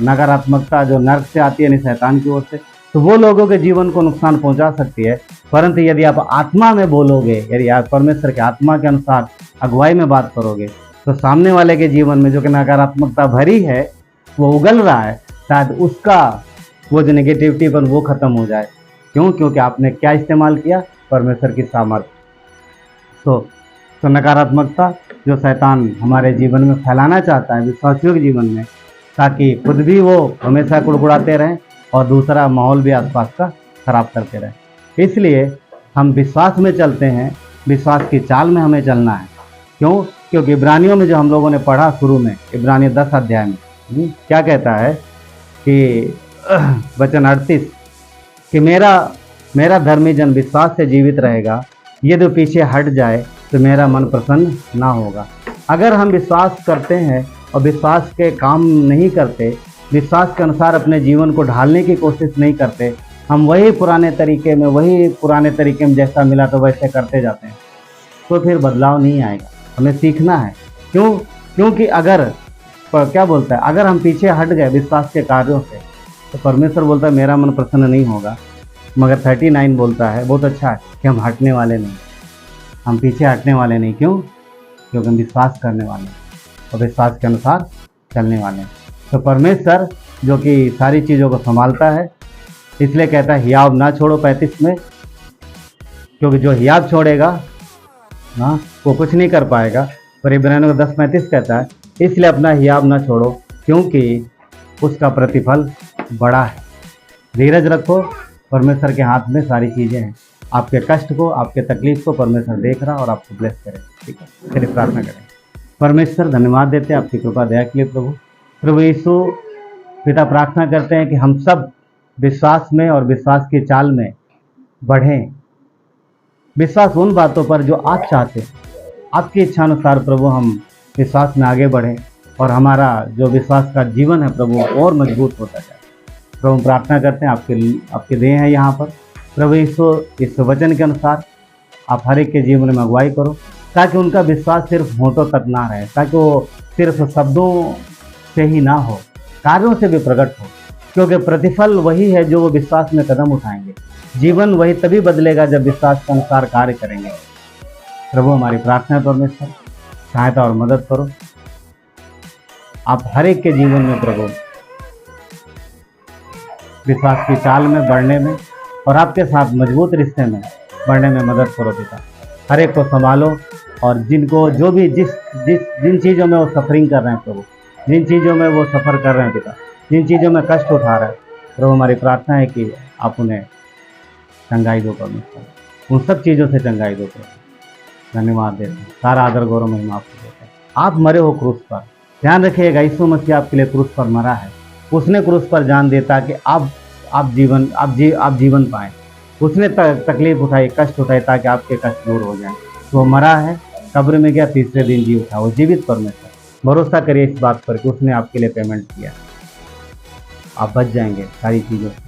नकारात्मकता जो नर्क से आती है, यानी शैतान की ओर से, तो वो लोगों के जीवन को नुकसान पहुंचा सकती है। परंतु यदि आप आत्मा में बोलोगे, यदि आप परमेश्वर के आत्मा के अनुसार अगुवाई में बात करोगे, तो सामने वाले के जीवन में जो कि नकारात्मकता भरी है, वो उगल रहा है, शायद उसका वो जो नेगेटिविटी पर वो खत्म हो जाए। क्यों? क्योंकि आपने क्या इस्तेमाल किया? परमेश्वर की सामर्थ्य। तो नकारात्मकता जो शैतान हमारे जीवन में फैलाना चाहता है, विश्वासियों के जीवन में, ताकि खुद भी वो हमेशा कुड़कुड़ाते रहें और दूसरा माहौल भी आसपास का खराब करते रहें। इसलिए हम विश्वास में चलते हैं, विश्वास की चाल में हमें चलना है। क्यों? क्योंकि इब्रानियों में जो हम लोगों ने पढ़ा शुरू में, इब्रानियों 10 अध्याय में क्या कहता है कि वचन 38, कि मेरा धर्मी जन विश्वास से जीवित रहेगा, यदि पीछे हट जाए तो मेरा मन प्रसन्न ना होगा। अगर हम विश्वास करते हैं और विश्वास के काम नहीं करते, विश्वास के अनुसार अपने जीवन को ढालने की कोशिश नहीं करते, हम वही पुराने तरीके में जैसा मिला तो वैसे करते जाते हैं, तो फिर बदलाव नहीं आएगा। हमें सीखना है। क्यों? क्योंकि अगर अगर हम पीछे हट गए विश्वास के कार्यों से, तो परमेश्वर बोलता है मेरा मन प्रसन्न नहीं होगा। मगर 39 बोलता है, बहुत अच्छा है, कि हम हटने वाले नहीं, हम पीछे हटने वाले नहीं। क्यों? क्योंकि हम विश्वास करने वाले हैं और विश्वास के अनुसार चलने वाले हैं। तो परमेश्वर जो कि सारी चीज़ों को संभालता है, इसलिए कहता है हियाव ना छोड़ो 35 में, क्योंकि जो हियाव छोड़ेगा ना वो कुछ नहीं कर पाएगा। पर इब्रानियों को 10:35 कहता है इसलिए अपना हियाव ना छोड़ो, क्योंकि उसका प्रतिफल बड़ा है। धीरज रखो, परमेश्वर के हाथ में सारी चीज़ें हैं। आपके कष्ट को, आपके तकलीफ को परमेश्वर देख रहा और आपको ब्लेस करे। ठीक है, चलिए प्रार्थना करें। परमेश्वर धन्यवाद देते हैं आपकी कृपा दया के लिए। प्रभु यीशु पिता, प्रार्थना करते हैं कि हम सब विश्वास में और विश्वास की चाल में बढ़ें। विश्वास उन बातों पर जो आप चाहते हैं, आपकी इच्छा अनुसार प्रभु हम विश्वास में आगे बढ़ें और हमारा जो विश्वास का जीवन है प्रभु और मजबूत होता जाए। प्रभु हम प्रार्थना करते हैं आपके देह हैं यहाँ पर। प्रभु यीशु, इस वचन के अनुसार आप हर एक के जीवन में अगुवाई करो। ताकि उनका विश्वास सिर्फ होठों तक ना रहे, ताकि वो सिर्फ शब्दों से ही ना हो, कार्यों से भी प्रकट हो, क्योंकि प्रतिफल वही है जो वो विश्वास में कदम उठाएंगे। जीवन वही तभी बदलेगा जब विश्वास के अनुसार कार्य करेंगे। प्रभु हमारी प्रार्थना है परमेश्वर, सहायता और मदद करो। आप हर एक के जीवन में प्रभु विश्वास की चाल में बढ़ने में और आपके साथ मजबूत रिश्ते में बढ़ने में मदद करो पिता। हर एक को संभालो और जिनको जो भी जिन चीज़ों में वो सफरिंग कर रहे हैं प्रभु, जिन चीज़ों में वो सफ़र कर रहे हैं पिता, जिन चीज़ों में कष्ट उठा रहे हैं प्रभु, हमारी प्रार्थना है कि आप उन्हें चंगाई दो परमेश्वर, उन सब चीज़ों से चंगाई दो प्रभु। धन्यवाद देते हैं, सारा आदर गौरव महिमा आपको देते हैं। आप मरे हो क्रूस पर, ध्यान रखिएगा यीशु मसीह आपके लिए क्रूस पर मरा है। उसने क्रूस पर जान देता कि आप जीवन पाएं। उसने तकलीफ उठाई, कष्ट उठाए ताकि आपके कष्ट दूर हो जाएं। तो वो मरा है, कब्र में गया, तीसरे दिन जी उठा। वो जीवित परमेश्वर, भरोसा करिए इस बात पर कि उसने आपके लिए पेमेंट किया। आप बच जाएंगे सारी चीज़ों से।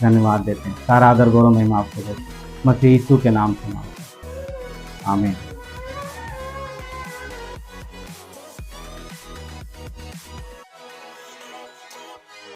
धन्यवाद देते हैं, सारा आदर गौरव महिमा आपको देते हैं, मसीह यीशु के नाम से मांगते हैं, आमीन।